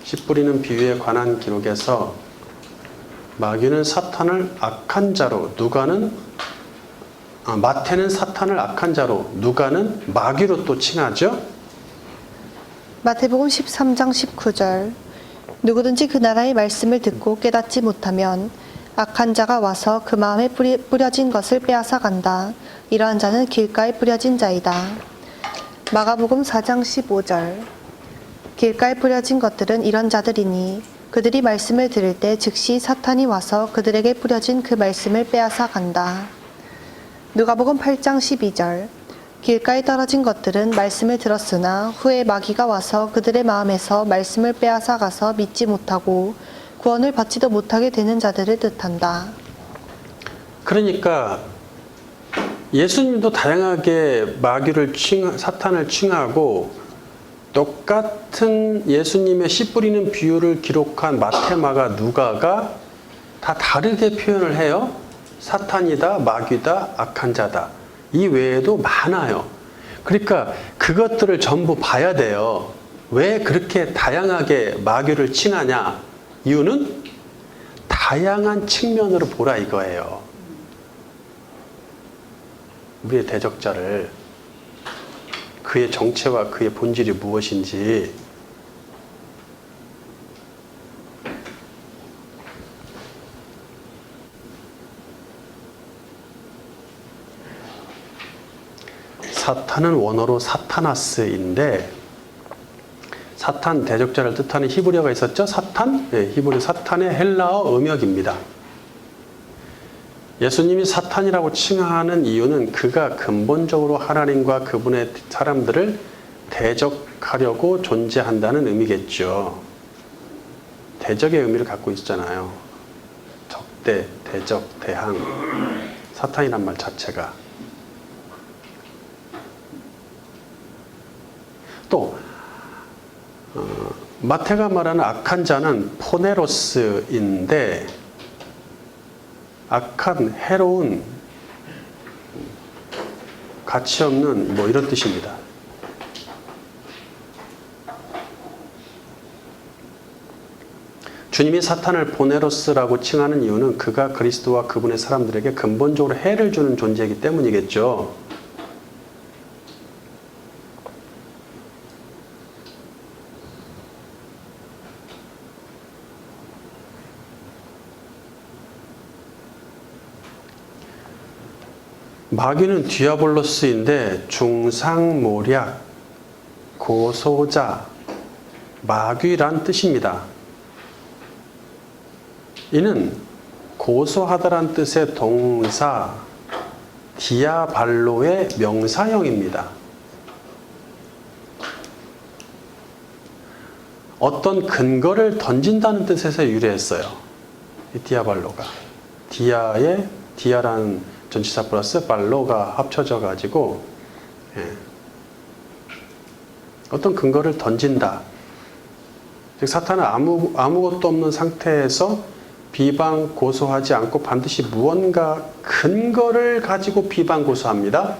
씨 뿌리는 비유에 관한 기록에서 마귀는 사탄을 악한 자로, 마태는 사탄을 악한 자로, 누가는 마귀로 또 칭하죠. 마태복음 13장 19절. 누구든지 그 나라의 말씀을 듣고 깨닫지 못하면 악한 자가 와서 그 마음에 뿌려진 것을 빼앗아 간다. 이러한 자는 길가에 뿌려진 자이다. 마가복음 4장 15절. 길가에 뿌려진 것들은 이런 자들이니 그들이 말씀을 들을 때 즉시 사탄이 와서 그들에게 뿌려진 그 말씀을 빼앗아 간다. 누가복음 8장 12절. 길가에 떨어진 것들은 말씀을 들었으나 후에 마귀가 와서 그들의 마음에서 말씀을 빼앗아 가서 믿지 못하고 구원을 받지도 못하게 되는 자들을 뜻한다. 그러니까 예수님도 다양하게 사탄을 칭하고 똑같은 예수님의 씨 뿌리는 비유를 기록한 마태, 마가, 누가가 다 다르게 표현을 해요. 사탄이다, 마귀다, 악한 자다. 이 외에도 많아요. 그러니까 그것들을 전부 봐야 돼요. 왜 그렇게 다양하게 마귀를 칭하냐? 이유는 다양한 측면으로 보라 이거예요. 우리의 대적자를, 그의 정체와 그의 본질이 무엇인지. 사탄은 원어로 사타나스인데, 사탄, 대적자를 뜻하는 히브리어가 있었죠? 사탄? 네, 히브리 사탄의 헬라어 음역입니다. 예수님이 사탄이라고 칭하는 이유는 그가 근본적으로 하나님과 그분의 사람들을 대적하려고 존재한다는 의미겠죠. 대적의 의미를 갖고 있잖아요. 적대, 대적, 대항. 사탄이란 말 자체가. 또 마태가 말하는 악한 자는 포네로스인데, 악한, 해로운, 가치 없는 뭐 이런 뜻입니다. 주님이 사탄을 포네로스라고 칭하는 이유는 그가 그리스도와 그분의 사람들에게 근본적으로 해를 주는 존재이기 때문이겠죠. 마귀는 디아볼로스인데 중상모략, 고소자, 마귀란 뜻입니다. 이는 고소하다란 뜻의 동사 디아발로의 명사형입니다. 어떤 근거를 던진다는 뜻에서 유래했어요. 이 디아발로가. 디아라는 전치사 플러스 발로가 합쳐져 가지고 어떤 근거를 던진다. 즉 사탄은 아무것도 없는 상태에서 비방 고소하지 않고 반드시 무언가 근거를 가지고 비방 고소합니다.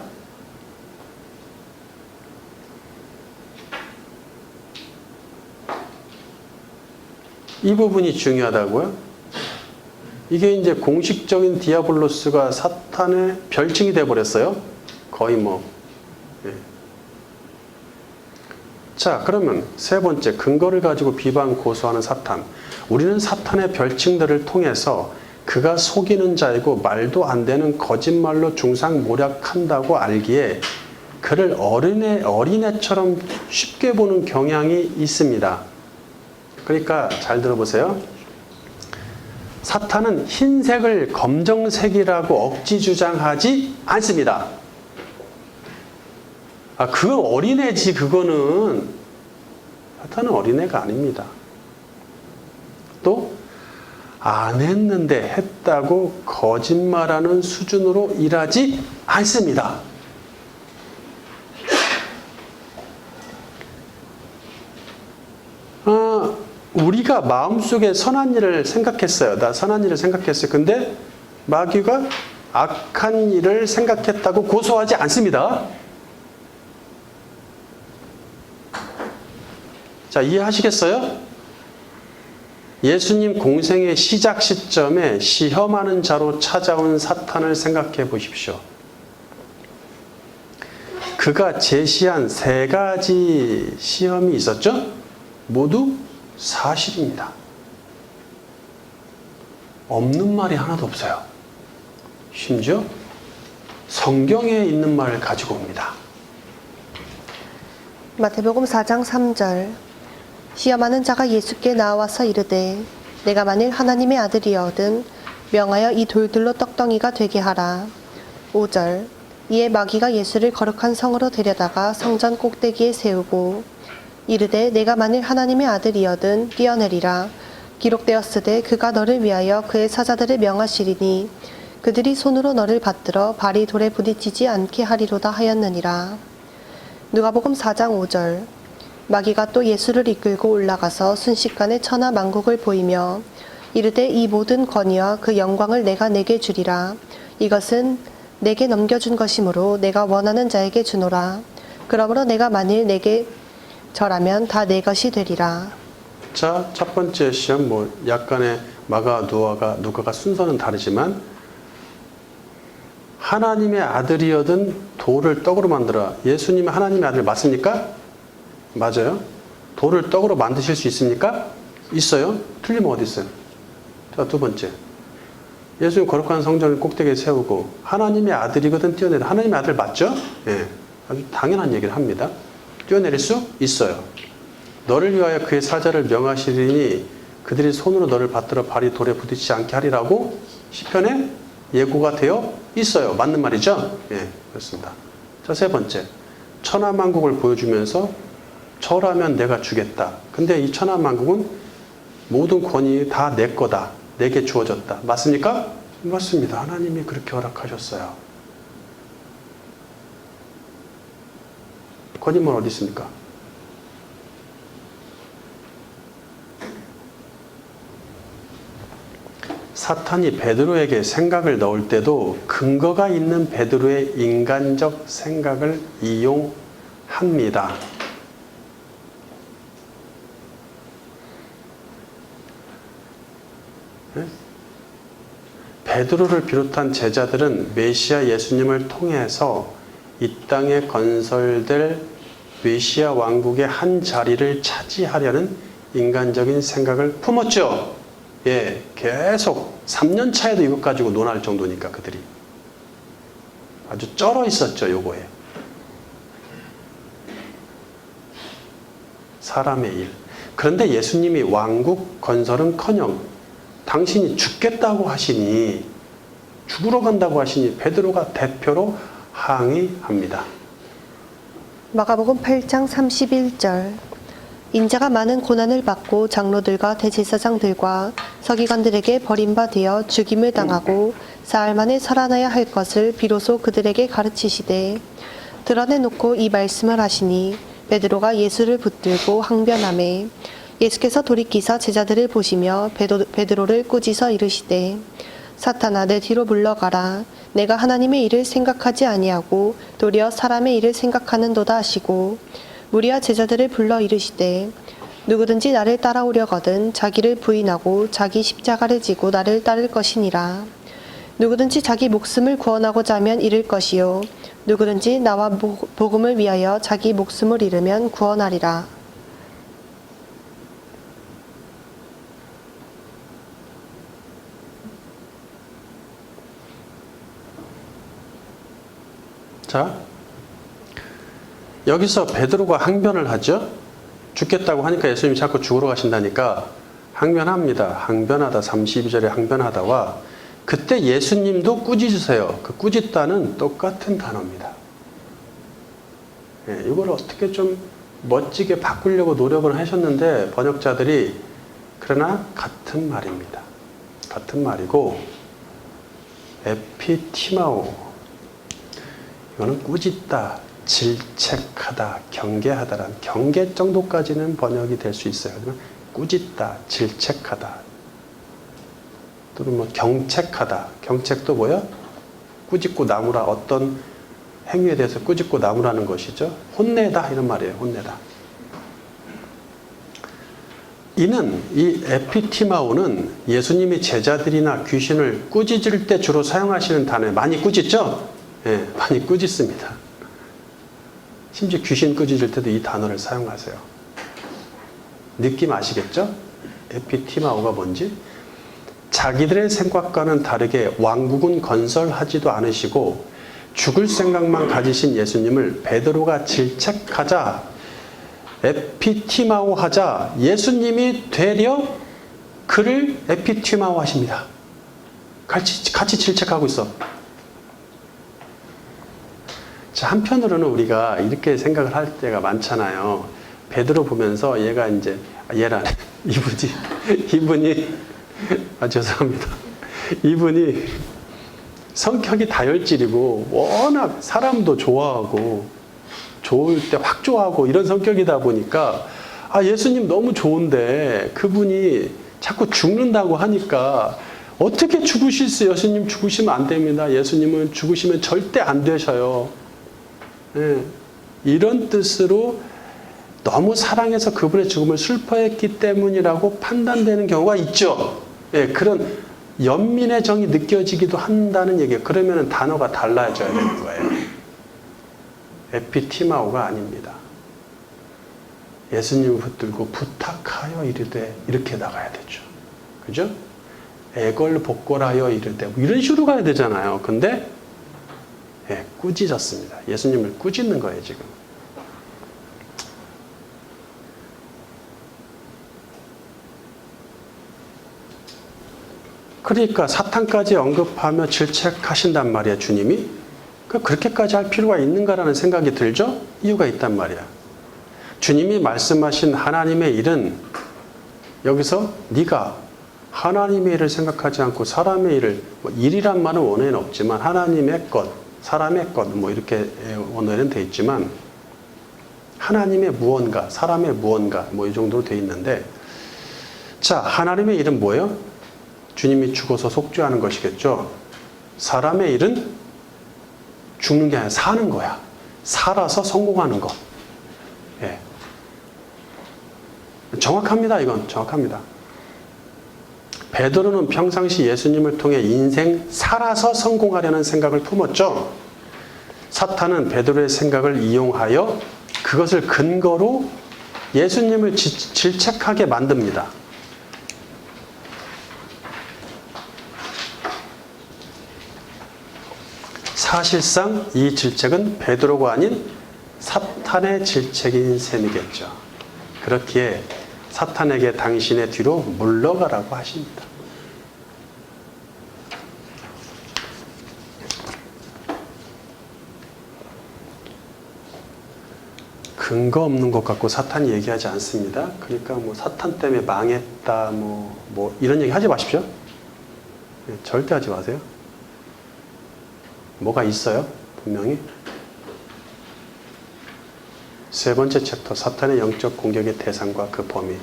이 부분이 중요하다고요. 이게 이제 공식적인 디아블로스가 사탄의 별칭이 되어버렸어요. 거의 뭐. 자, 그러면 세 번째, 근거를 가지고 비방 고소하는 사탄. 우리는 사탄의 별칭들을 통해서 그가 속이는 자이고 말도 안 되는 거짓말로 중상모략한다고 알기에 그를 어린애처럼 쉽게 보는 경향이 있습니다. 그러니까 잘 들어보세요. 사탄은 흰색을 검정색이라고 억지 주장하지 않습니다. 그건 어린애지, 그거는. 사탄은 어린애가 아닙니다. 또, 안 했는데 했다고 거짓말하는 수준으로 일하지 않습니다. 우리가 마음속에 선한 일을 생각했어요. 나 선한 일을 생각했어요. 근데 마귀가 악한 일을 생각했다고 고소하지 않습니다. 자, 이해하시겠어요? 예수님 공생의 시작 시점에 시험하는 자로 찾아온 사탄을 생각해 보십시오. 그가 제시한 세 가지 시험이 있었죠? 모두 사실입니다. 없는 말이 하나도 없어요. 심지어 성경에 있는 말을 가지고 옵니다. 마태복음 4장 3절. 시험하는 자가 예수께 나와서 이르되 내가 만일 하나님의 아들이여든 명하여 이 돌들로 떡덩이가 되게 하라. 5절. 이에 마귀가 예수를 거룩한 성으로 데려다가 성전 꼭대기에 세우고 이르되 내가 만일 하나님의 아들이여든 뛰어내리라. 기록되었으되 그가 너를 위하여 그의 사자들을 명하시리니 그들이 손으로 너를 받들어 발이 돌에 부딪히지 않게 하리로다 하였느니라. 누가복음 4장 5절. 마귀가 또 예수를 이끌고 올라가서 순식간에 천하 만국을 보이며 이르되 이 모든 권위와 그 영광을 내가 내게 주리라. 이것은 내게 넘겨준 것이므로 내가 원하는 자에게 주노라. 그러므로 내가 만일 내게 절하면 다 내 것이 되리라. 자, 첫 번째 시험 약간의 마가 누가가 순서는 다르지만 하나님의 아들이어든 돌을 떡으로 만들어. 예수님이 하나님의 아들 맞습니까? 맞아요. 돌을 떡으로 만드실 수 있습니까? 있어요. 틀리면 어디 있어요? 자, 두 번째. 예수님 거룩한 성전을 꼭대기에 세우고 하나님의 아들이거든 뛰어내려. 하나님의 아들 맞죠? 예. 아주 당연한 얘기를 합니다. 뛰어내릴 수 있어요. 너를 위하여 그의 사자를 명하시리니 그들이 손으로 너를 받들어 발이 돌에 부딪히지 않게 하리라고 시편에 예고가 되어 있어요. 맞는 말이죠? 예, 그렇습니다. 자, 세 번째. 천하만국을 보여주면서 절하면 내가 주겠다. 근데 이 천하만국은 모든 권위 다 내 거다. 내게 주어졌다. 맞습니까? 맞습니다. 하나님이 그렇게 허락하셨어요. 권위는 어디 있습니까? 사탄이 베드로에게 생각을 넣을 때도 근거가 있는 베드로의 인간적 생각을 이용합니다. 네? 베드로를 비롯한 제자들은 메시아 예수님을 통해서 이 땅에 건설될 메시아 왕국의 한 자리를 차지하려는 인간적인 생각을 품었죠. 예, 계속 3년 차에도 이것 가지고 논할 정도니까 그들이 아주 쩔어 있었죠. 요거에 사람의 일. 그런데 예수님이 왕국 건설은커녕 당신이 죽겠다고 하시니, 죽으러 간다고 하시니 베드로가 대표로 항의합니다. 마가복음 8장 31절. 인자가 많은 고난을 받고 장로들과 대제사장들과 서기관들에게 버림받아 죽임을 당하고 사흘 만에 살아나야 할 것을 비로소 그들에게 가르치시되 드러내놓고 이 말씀을 하시니 베드로가 예수를 붙들고 항변하매 예수께서 돌이키사 제자들을 보시며 베드로를 꾸짖어 이르시되 사탄아 내 뒤로 물러가라. 내가 하나님의 일을 생각하지 아니하고 도리어 사람의 일을 생각하는도다 하시고 무리와 제자들을 불러 이르시되 누구든지 나를 따라오려거든 자기를 부인하고 자기 십자가를 지고 나를 따를 것이니라. 누구든지 자기 목숨을 구원하고자 하면 잃을 것이요 누구든지 나와 복음을 위하여 자기 목숨을 잃으면 구원하리라. 자, 여기서 베드로가 항변을 하죠. 죽겠다고 하니까 예수님이 자꾸 죽으러 가신다니까 항변합니다. 항변하다, 32절에 항변하다와 그때 예수님도 꾸짖으세요. 그 꾸짖다는 똑같은 단어입니다. 예, 이걸 어떻게 좀 멋지게 바꾸려고 노력을 하셨는데 번역자들이 그러나 같은 말입니다. 같은 말이고 에피티마오 이거는 꾸짖다, 질책하다, 경계하다라는 경계 정도까지는 번역이 될 수 있어요. 하지만 꾸짖다, 질책하다, 또는 경책하다. 경책도 뭐야? 꾸짖고 나무라, 어떤 행위에 대해서 꾸짖고 나무라는 것이죠. 혼내다 이런 말이에요. 혼내다. 이는 이 에피티마오는 예수님이 제자들이나 귀신을 꾸짖을 때 주로 사용하시는 단어예요. 많이 꾸짖죠? 예, 많이 꾸짖습니다. 심지어 귀신 꾸짖을 때도 이 단어를 사용하세요. 느낌 아시겠죠? 에피티마오가 뭔지? 자기들의 생각과는 다르게 왕국은 건설하지도 않으시고 죽을 생각만 가지신 예수님을 베드로가 질책하자, 에피티마오 하자 예수님이 되려 그를 에피티마오 하십니다. 같이 질책하고 있어. 자, 한편으로는 우리가 이렇게 생각을 할 때가 많잖아요. 베드로 보면서 얘가 이제 얘란 이분이 죄송합니다. 이분이 성격이 다혈질이고 워낙 사람도 좋아하고 좋을 때 확 좋아하고 이런 성격이다 보니까 예수님 너무 좋은데 그분이 자꾸 죽는다고 하니까 어떻게 죽으실 예수님 죽으시면 안 됩니다. 예수님은 죽으시면 절대 안 되셔요. 예, 이런 뜻으로 너무 사랑해서 그분의 죽음을 슬퍼했기 때문이라고 판단되는 경우가 있죠. 예, 그런 연민의 정이 느껴지기도 한다는 얘기예요. 그러면 단어가 달라져야 되는 거예요. 에피티마오가 아닙니다. 예수님을 붙들고 부탁하여 이르되 이렇게 나가야 되죠. 그죠? 애걸복걸하여 이르되 뭐 이런 식으로 가야 되잖아요. 근데 꾸짖었습니다. 예수님을 꾸짖는 거예요, 지금. 그러니까 사탄까지 언급하며 질책하신단 말이야, 주님이. 그렇게까지 할 필요가 있는가라는 생각이 들죠? 이유가 있단 말이야. 주님이 말씀하신 하나님의 일은 여기서 네가 하나님의 일을 생각하지 않고 사람의 일을, 일이란 말은 원어에는 없지만 하나님의 것, 사람의 것 이렇게 원어에는 돼 있지만 하나님의 무언가, 사람의 무언가 이 정도로 돼 있는데, 자, 하나님의 일은 뭐예요? 주님이 죽어서 속죄하는 것이겠죠. 사람의 일은 죽는 게 아니라 사는 거야. 살아서 성공하는 거. 예. 정확합니다. 이건 정확합니다. 베드로는 평상시 예수님을 통해 인생 살아서 성공하려는 생각을 품었죠. 사탄은 베드로의 생각을 이용하여 그것을 근거로 예수님을 질책하게 만듭니다. 사실상 이 질책은 베드로가 아닌 사탄의 질책인 셈이겠죠. 그렇기에 사탄에게 당신의 뒤로 물러가라고 하십니다. 근거 없는 것 갖고 사탄이 얘기하지 않습니다. 그러니까 사탄 때문에 망했다 이런 얘기 하지 마십시오. 절대 하지 마세요. 뭐가 있어요? 분명히. 세 번째 챕터, 사탄의 영적 공격의 대상과 그 범위.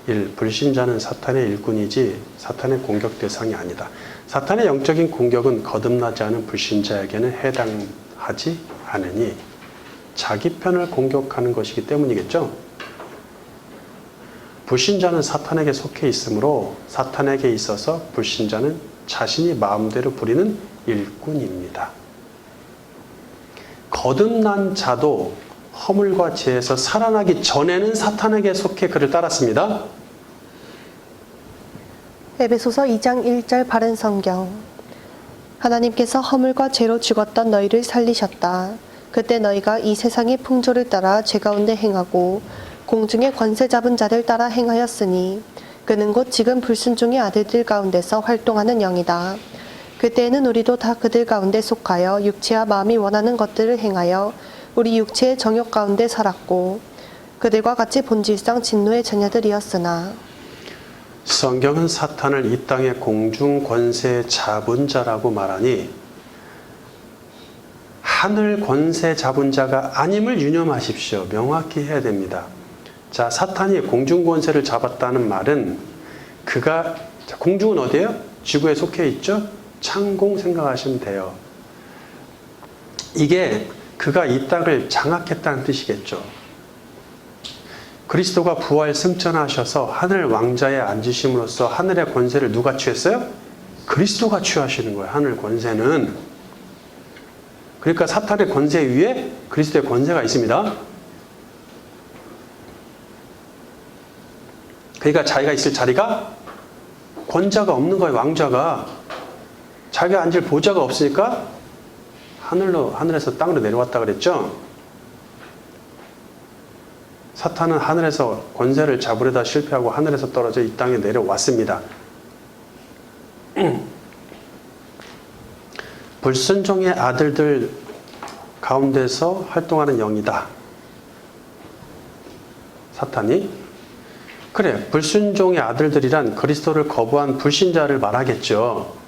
1. 불신자는 사탄의 일꾼이지 사탄의 공격 대상이 아니다. 사탄의 영적인 공격은 거듭나지 않은 불신자에게는 해당하지 않으니 자기 편을 공격하는 것이기 때문이겠죠. 불신자는 사탄에게 속해 있으므로 사탄에게 있어서 불신자는 자신이 마음대로 부리는 일꾼입니다. 거듭난 자도 허물과 죄에서 살아나기 전에는 사탄에게 속해 그를 따랐습니다. 에베소서 2장 1절 바른 성경. 하나님께서 허물과 죄로 죽었던 너희를 살리셨다. 그때 너희가 이 세상의 풍조를 따라 죄 가운데 행하고 공중의 권세 잡은 자를 따라 행하였으니 그는 곧 지금 불순종의 아들들 가운데서 활동하는 영이다. 그때에는 우리도 다 그들 가운데 속하여 육체와 마음이 원하는 것들을 행하여 우리 육체의 정욕 가운데 살았고 그들과 같이 본질상 진노의 자녀들이었으나. 성경은 사탄을 이 땅의 공중 권세 잡은 자라고 말하니 하늘 권세 잡은 자가 아님을 유념하십시오. 명확히 해야 됩니다. 자, 사탄이 공중 권세를 잡았다는 말은 그가, 공중은 어디예요? 지구에 속해 있죠? 창공 생각하시면 돼요. 이게 그가 이 땅을 장악했다는 뜻이겠죠. 그리스도가 부활 승천하셔서 하늘 왕자에 앉으심으로써 하늘의 권세를 누가 취했어요? 그리스도가 취하시는 거예요. 하늘 권세는. 그러니까 사탄의 권세 위에 그리스도의 권세가 있습니다. 그러니까 자기가 있을 자리가 권자가 없는 거예요. 왕자가. 자기가 앉을 보좌가 없으니까 하늘에서 땅으로 내려왔다 그랬죠. 사탄은 하늘에서 권세를 잡으려다 실패하고 하늘에서 떨어져 이 땅에 내려왔습니다. 불순종의 아들들 가운데서 활동하는 영이다. 사탄이. 그래, 불순종의 아들들이란 그리스도를 거부한 불신자를 말하겠죠.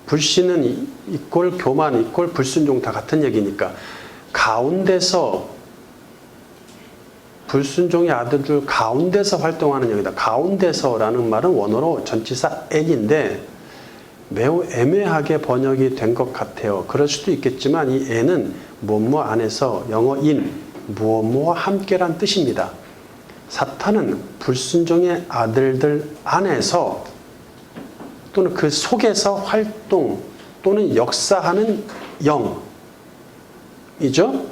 불신은 이꼴 교만 이꼴 불순종 다 같은 얘기니까 가운데서 불순종의 아들들 가운데서 활동하는 영이다. 가운데서라는 말은 원어로 전치사 n인데 매우 애매하게 번역이 된 것 같아요. 그럴 수도 있겠지만 이 n은 무엇 안에서 영어 in 무엇 함께란 뜻입니다. 사탄은 불순종의 아들들 안에서 또는 그 속에서 활동 또는 역사하는 영이죠.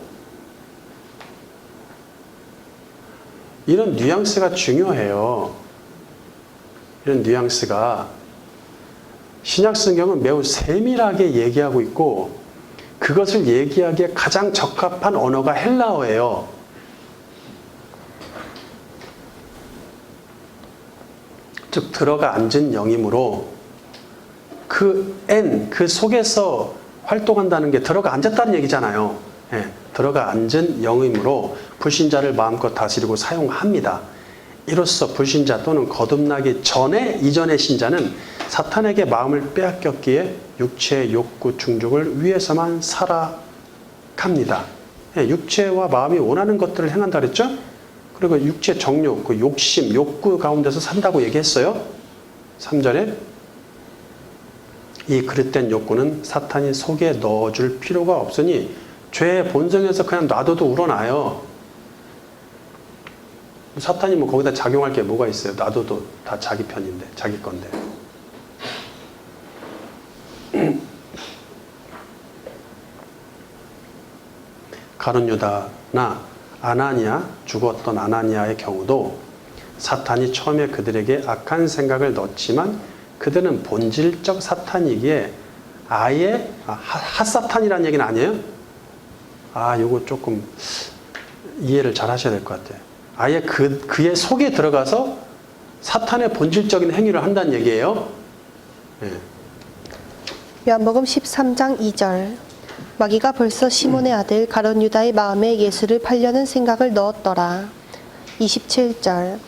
이런 뉘앙스가 중요해요. 이런 뉘앙스가 신약 성경은 매우 세밀하게 얘기하고 있고 그것을 얘기하기에 가장 적합한 언어가 헬라어예요. 즉 들어가 앉은 영이므로 그 속에서 활동한다는 게 들어가 앉았다는 얘기잖아요. 예, 들어가 앉은 영이므로 불신자를 마음껏 다스리고 사용합니다. 이로써 불신자 또는 거듭나기 전에 이전의 신자는 사탄에게 마음을 빼앗겼기에 육체의 욕구 충족을 위해서만 살아갑니다. 예, 육체와 마음이 원하는 것들을 행한다 그랬죠? 그리고 육체 정욕, 그 욕심, 욕구 가운데서 산다고 얘기했어요. 3절에 이 그릇된 욕구는 사탄이 속에 넣어줄 필요가 없으니 죄의 본성에서 그냥 놔둬도 우러나요. 사탄이 뭐 거기다 작용할 게 뭐가 있어요. 놔둬도 다 자기 편인데, 자기 건데. 가룟 유다나 아나니아, 죽었던 아나니아의 경우도 사탄이 처음에 그들에게 악한 생각을 넣었지만 그들은 본질적 사탄이기에 아예 핫사탄이라는 얘기는 아니에요? 요거 조금 이해를 잘 하셔야 될 것 같아요. 아예 그의 속에 들어가서 사탄의 본질적인 행위를 한다는 얘기예요. 네. 요한복음 13장 2절 마귀가 벌써 시몬의 아들 가룟 유다의 마음에 예수를 팔려는 생각을 넣었더라. 27절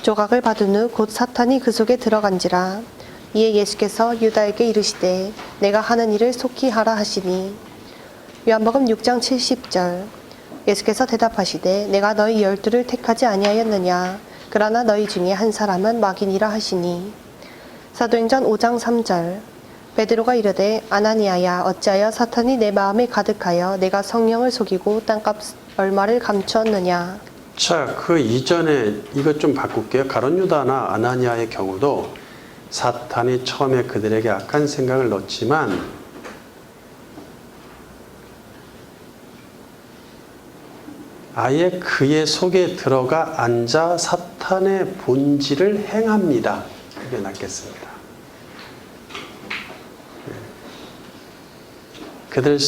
조각을 받은 후 곧 사탄이 그 속에 들어간지라. 이에 예수께서 유다에게 이르시되 내가 하는 일을 속히 하라 하시니. 요한복음 6장 70절 예수께서 대답하시되 내가 너희 12를 택하지 아니하였느냐 그러나 너희 중에 한 사람은 마귀니라 하시니. 사도행전 5장 3절 베드로가 이르되 아나니아야 어찌하여 사탄이 내 마음에 가득하여 내가 성령을 속이고 땅값 얼마를 감추었느냐. 자, 그 이전에 이것 좀 바꿀게요. 가룟 유다나 아나니아의 경우도 사탄이 처음에 그들에게 악한 생각을 넣었지만 아예 그의 속에 들어가 앉아 사탄의 본질을 행합니다. 그게 낫겠습니다. 그들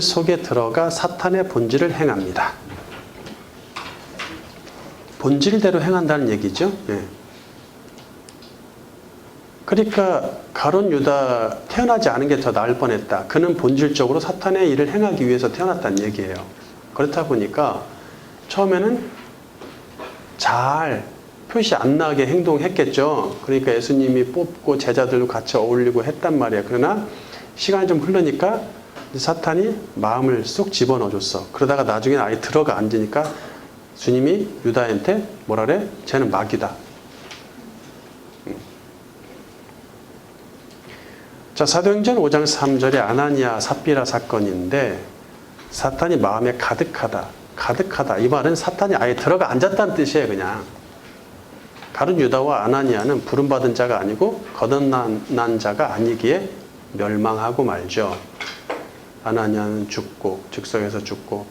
속에 들어가 사탄의 본질을 행합니다. 본질대로 행한다는 얘기죠. 예. 그러니까 가룟 유다 태어나지 않은 게 더 나을 뻔했다. 그는 본질적으로 사탄의 일을 행하기 위해서 태어났다는 얘기예요. 그렇다 보니까 처음에는 잘 표시 안 나게 행동했겠죠. 그러니까 예수님이 뽑고 제자들도 같이 어울리고 했단 말이에요. 그러나 시간이 좀 흐르니까 사탄이 마음을 쏙 집어넣어줬어. 그러다가 나중에 아예 들어가 앉으니까 주님이 유다한테 뭐라 그래? 쟤는 마귀다. 자, 사도행전 5장 3절에 아나니아 삽비라 사건인데 사탄이 마음에 가득하다. 가득하다. 이 말은 사탄이 아예 들어가 앉았다는 뜻이에요. 그냥. 가룟 유다와 아나니아는 부름받은 자가 아니고 거듭난 자가 아니기에 멸망하고 말죠. 아나니아는 죽고 즉석에서 죽고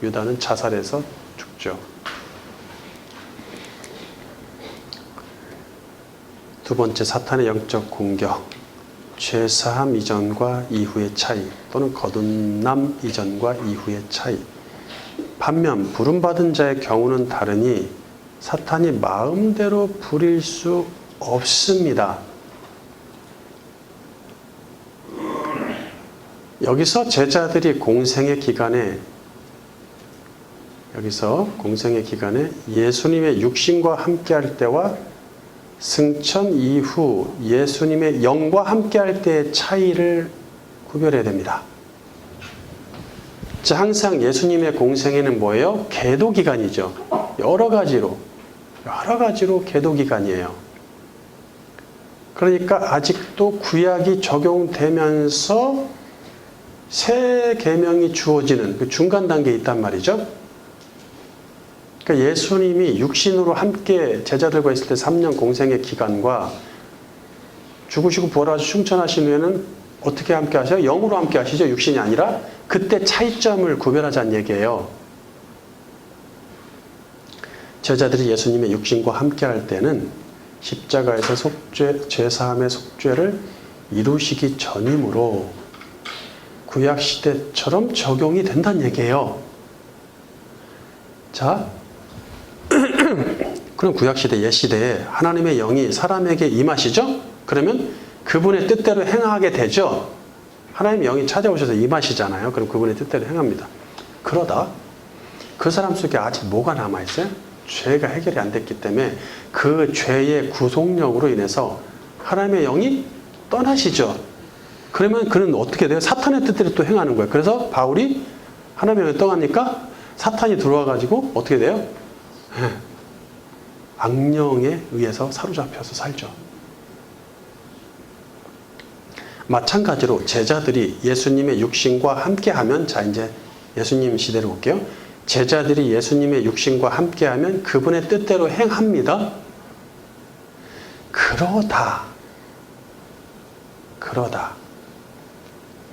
유다는 자살해서 죽죠. 두 번째, 사탄의 영적 공격. 죄사함 이전과 이후의 차이 또는 거듭남 이전과 이후의 차이. 반면 부름받은 자의 경우는 다르니 사탄이 마음대로 부릴 수 없습니다. 여기서 제자들이 공생의 기간에 예수님의 육신과 함께할 때와 승천 이후 예수님의 영과 함께할 때의 차이를 구별해야 됩니다. 자, 항상 예수님의 공생애는 뭐예요? 계도기간이죠. 여러 가지로 계도기간이에요. 그러니까 아직도 구약이 적용되면서 새 계명이 주어지는 그 중간 단계에 있단 말이죠. 그러니까 예수님이 육신으로 함께 제자들과 있을 때 3년 공생의 기간과 죽으시고 부활하시고 승천하신 후에는 어떻게 함께 하셔요? 영으로 함께 하시죠. 육신이 아니라. 그때 차이점을 구별하자는 얘기예요. 제자들이 예수님의 육신과 함께 할 때는 십자가에서 죄사함의 속죄를 이루시기 전이므로 구약시대처럼 적용이 된다는 얘기예요. 자, 그럼 구약시대, 옛시대에 하나님의 영이 사람에게 임하시죠? 그러면 그분의 뜻대로 행하게 되죠? 하나님의 영이 찾아오셔서 임하시잖아요. 그럼 그분의 뜻대로 행합니다. 그러다 그 사람 속에 아직 뭐가 남아있어요? 죄가 해결이 안 됐기 때문에 그 죄의 구속력으로 인해서 하나님의 영이 떠나시죠. 그러면 그는 어떻게 돼요? 사탄의 뜻대로 또 행하는 거예요. 그래서 바울이 하나님의 영이 떠나니까 사탄이 들어와가지고 어떻게 돼요? 악령에 의해서 사로잡혀서 살죠. 마찬가지로 제자들이 예수님의 육신과 함께하면, 자 이제 예수님 시대로 볼게요. 제자들이 예수님의 육신과 함께하면 그분의 뜻대로 행합니다. 그러다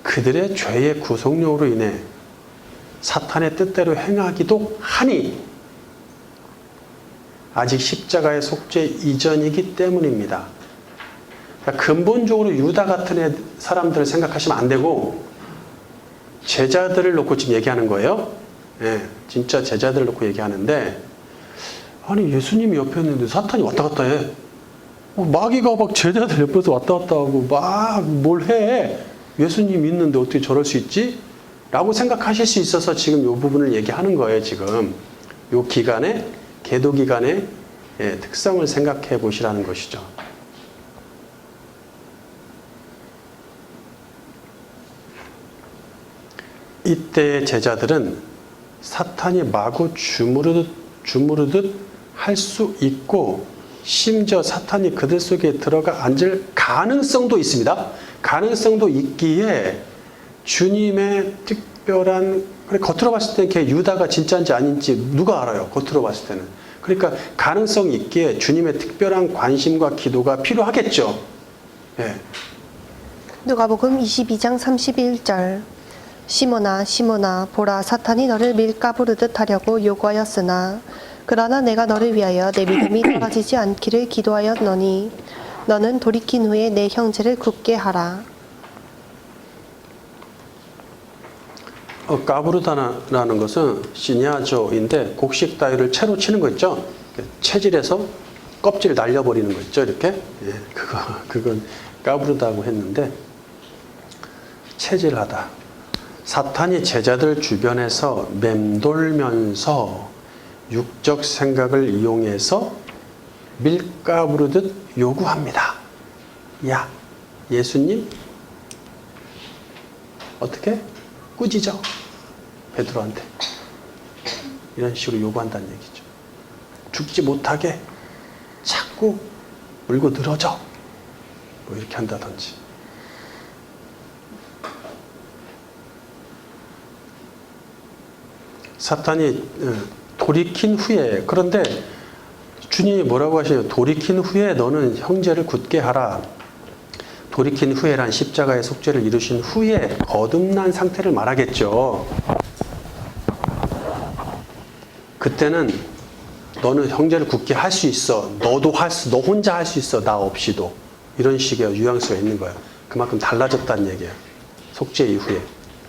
그들의 죄의 구속력으로 인해 사탄의 뜻대로 행하기도 하니 아직 십자가의 속죄 이전이기 때문입니다. 그러니까 근본적으로 유다 같은 사람들을 생각하시면 안 되고 제자들을 놓고 지금 얘기하는 거예요. 예, 진짜 제자들을 놓고 얘기하는데, 아니 예수님이 옆에 있는데 사탄이 왔다 갔다 해. 마귀가 막 제자들 옆에서 왔다 갔다 하고 막 뭘 해. 예수님 있는데 어떻게 저럴 수 있지? 라고 생각하실 수 있어서 지금 이 부분을 얘기하는 거예요. 지금 이 기간에, 계도 기간의 특성을 생각해 보시라는 것이죠. 이때의 제자들은 사탄이 마구 주무르듯 할 수 있고, 심지어 사탄이 그들 속에 들어가 앉을 가능성도 있습니다. 가능성도 있기에 주님의 특별한, 겉으로 봤을 때는 걔 유다가 진짜인지 아닌지 누가 알아요? 겉으로 봤을 때는. 그러니까 가능성이 있기에 주님의 특별한 관심과 기도가 필요하겠죠. 예. 누가복음 22장 31절. 시몬아 시몬아 보라 사탄이 너를 밀가부르듯 하려고 요구하였으나 그러나 내가 너를 위하여 내 믿음이 떨어지지 않기를 기도하였노니 너는 돌이킨 후에 내 형제를 굳게 하라. 까부르다라는 것은 시니아조인데 곡식 따위를 채로 치는 거 있죠. 체질에서 껍질 날려버리는 거 있죠. 이렇게. 예, 그건 까부르다고 했는데, 체질하다. 사탄이 제자들 주변에서 맴돌면서 육적 생각을 이용해서 밀가부르듯 요구합니다. 야, 예수님 어떻게? 꾸짖어. 베드로한테. 이런 식으로 요구한다는 얘기죠. 죽지 못하게 자꾸 물고 늘어져. 뭐 이렇게 한다든지. 사탄이 돌이킨 후에, 그런데 주님이 뭐라고 하시냐면 돌이킨 후에 너는 형제를 굳게 하라. 돌이킨 후에란 십자가의 속죄를 이루신 후에 거듭난 상태를 말하겠죠. 그때는 너는 형제를 굳게 할 수 있어. 너 혼자 할 수 있어. 나 없이도. 이런 식의 뉘앙스가 있는 거예요. 그만큼 달라졌다는 얘기예요. 속죄 이후에.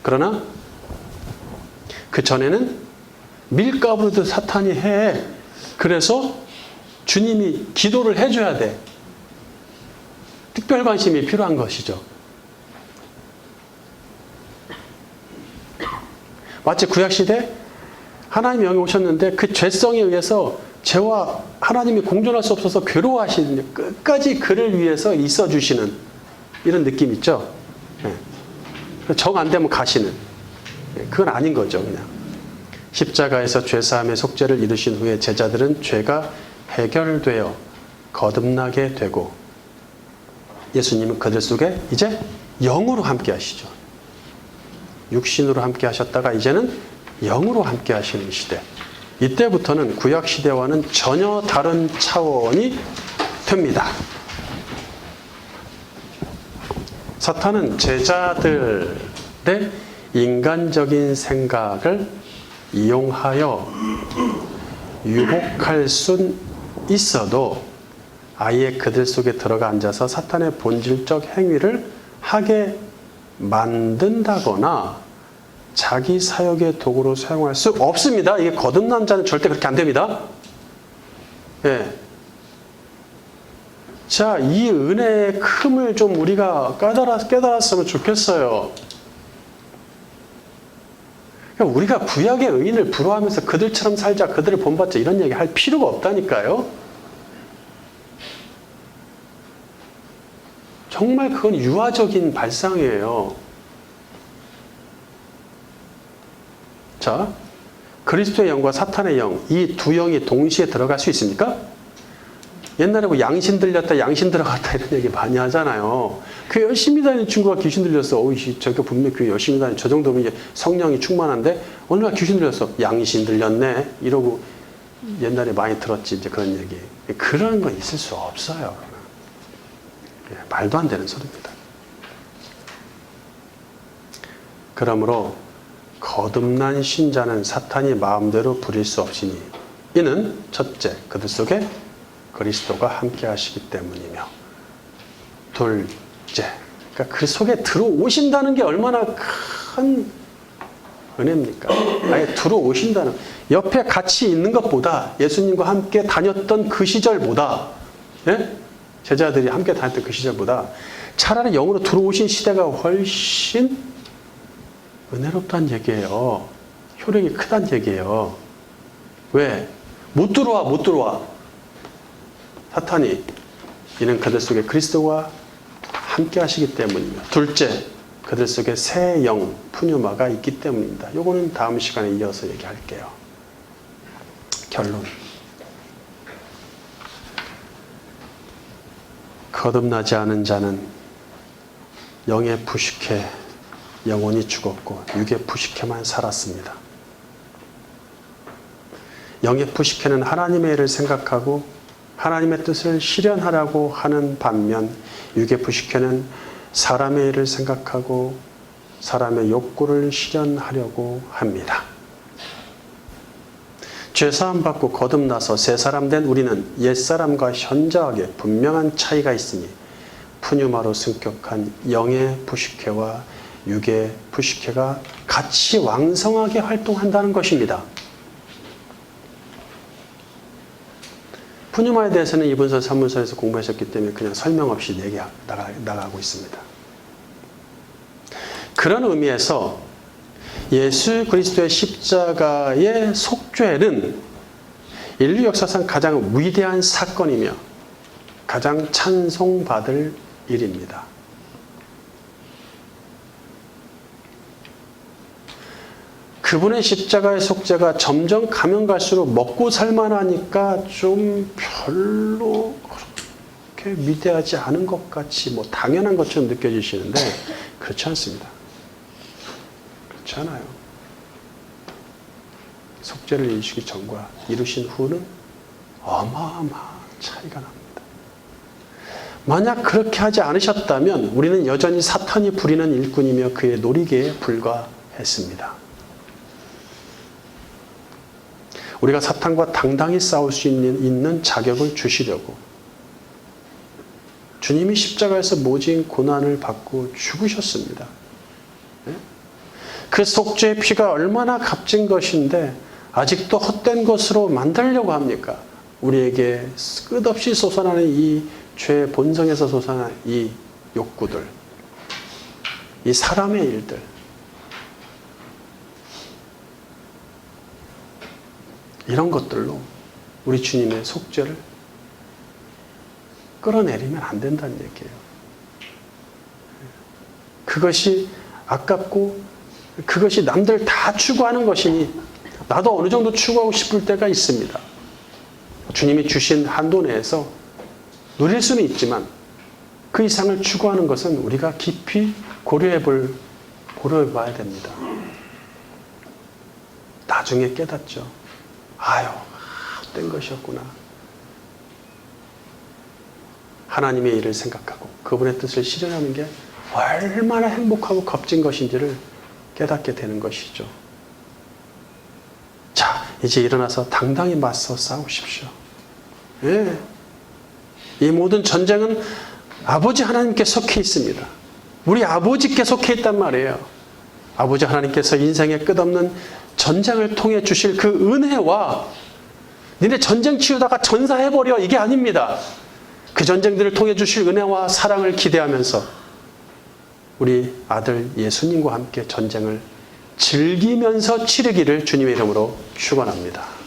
그러나 그 전에는 밀가부르듯 사탄이 해. 그래서 주님이 기도를 해줘야 돼. 특별 관심이 필요한 것이죠. 마치 구약시대 하나님의 영이 오셨는데 그 죄성에 의해서 죄와 하나님이 공존할 수 없어서 괴로워하시는, 끝까지 그를 위해서 있어주시는 이런 느낌 있죠? 정 안 되면 가시는. 그건 아닌 거죠, 그냥. 십자가에서 죄사함의 속죄를 이루신 후에 제자들은 죄가 해결되어 거듭나게 되고 예수님은 그들 속에 이제 영으로 함께 하시죠. 육신으로 함께 하셨다가 이제는 영으로 함께 하시는 시대. 이때부터는 구약 시대와는 전혀 다른 차원이 됩니다. 사탄은 제자들의 인간적인 생각을 이용하여 유혹할 순 있어도 아예 그들 속에 들어가 앉아서 사탄의 본질적 행위를 하게 만든다거나 자기 사역의 도구로 사용할 수 없습니다. 이게 거듭난 자는 절대 그렇게 안 됩니다. 예. 자, 이 은혜의 큼을 좀 우리가 깨달았으면 좋겠어요. 그러니까 우리가 구약의 의인을 부러워하면서 그들처럼 살자, 그들을 본받자 이런 얘기 할 필요가 없다니까요. 정말 그건 유아적인 발상이에요. 자, 그리스도의 영과 사탄의 영, 이 두 영이 동시에 들어갈 수 있습니까? 옛날에 뭐 양신 들렸다, 양신 들어갔다 이런 얘기 많이 하잖아요. 그 열심히 다니는 친구가 귀신 들렸어. 어이, 저게 분명히 그 열심히 다니는 저 정도면 이제 성령이 충만한데 어느 날 귀신 들렸어. 양신 들렸네. 이러고 옛날에 많이 들었지, 이제 그런 얘기. 그런 건 있을 수 없어요. 말도 안 되는 소리입니다. 그러므로 거듭난 신자는 사탄이 마음대로 부릴 수 없으니 이는 첫째, 그들 속에 그리스도가 함께 하시기 때문이며 둘째, 그러니까 그 속에 들어오신다는 게 얼마나 큰 은혜입니까? 아예 들어오신다는, 옆에 같이 있는 것보다 예수님과 함께 다녔던 그 시절보다, 예? 제자들이 함께 다녔던 그 시절보다 차라리 영으로 들어오신 시대가 훨씬 은혜롭다는 얘기예요. 효력이 크다는 얘기예요. 왜? 못 들어와. 사탄이. 이는 그들 속에 그리스도와 함께 하시기 때문입니다. 둘째, 그들 속에 새 영, 푸뉴마가 있기 때문입니다. 이거는 다음 시간에 이어서 얘기할게요. 결론. 거듭나지 않은 자는 영에 부식해 영혼이 죽었고 육에 부식해만 살았습니다. 영의 부식해는 하나님의 일을 생각하고 하나님의 뜻을 실현하려고 하는 반면 육의 부식해는 사람의 일을 생각하고 사람의 욕구를 실현하려고 합니다. 죄사함 받고 거듭나서 새 사람 된 우리는 옛사람과 현저하게 분명한 차이가 있으니 푸뉴마로 승격한 영의 부식해와 육의 부식해가 같이 왕성하게 활동한다는 것입니다. 푸뉴마에 대해서는 이분서 산문서에서 공부하셨기 때문에 그냥 설명 없이 나가고 있습니다. 그런 의미에서 예수 그리스도의 십자가의 속죄는 인류 역사상 가장 위대한 사건이며 가장 찬송받을 일입니다. 그분의 십자가의 속죄가 점점 가면 갈수록 먹고 살만하니까 좀 별로 그렇게 위대하지 않은 것 같이 뭐 당연한 것처럼 느껴지시는데 그렇지 않습니다. 그렇지 않아요. 속죄를 이루시기 전과 이루신 후는 어마어마한 차이가 납니다. 만약 그렇게 하지 않으셨다면 우리는 여전히 사탄이 부리는 일꾼이며 그의 놀이개에 불과했습니다. 우리가 사탄과 당당히 싸울 수 있는 자격을 주시려고 주님이 십자가에서 모진 고난을 받고 죽으셨습니다. 그 속죄의 피가 얼마나 값진 것인데 아직도 헛된 것으로 만들려고 합니까? 우리에게 끝없이 솟아나는 이 죄의 본성에서 솟아나는 이 욕구들, 이 사람의 일들, 이런 것들로 우리 주님의 속죄를 끌어내리면 안 된다는 얘기예요. 그것이 아깝고 그것이 남들 다 추구하는 것이니 나도 어느 정도 추구하고 싶을 때가 있습니다. 주님이 주신 한도 내에서 누릴 수는 있지만 그 이상을 추구하는 것은 우리가 깊이 고려해 봐야 됩니다. 나중에 깨닫죠. 아유, 헛된 것이었구나. 하나님의 일을 생각하고 그분의 뜻을 실현하는 게 얼마나 행복하고 값진 것인지를 깨닫게 되는 것이죠. 자, 이제 일어나서 당당히 맞서 싸우십시오. 예. 이 모든 전쟁은 아버지 하나님께 속해 있습니다. 우리 아버지께 속해 있단 말이에요. 아버지 하나님께서 인생의 끝없는 전쟁을 통해 주실 그 은혜와 니네 전쟁 치우다가 전사해버려 이게 아닙니다. 그 전쟁들을 통해 주실 은혜와 사랑을 기대하면서 우리 아들 예수님과 함께 전쟁을 즐기면서 치르기를 주님의 이름으로 축원합니다.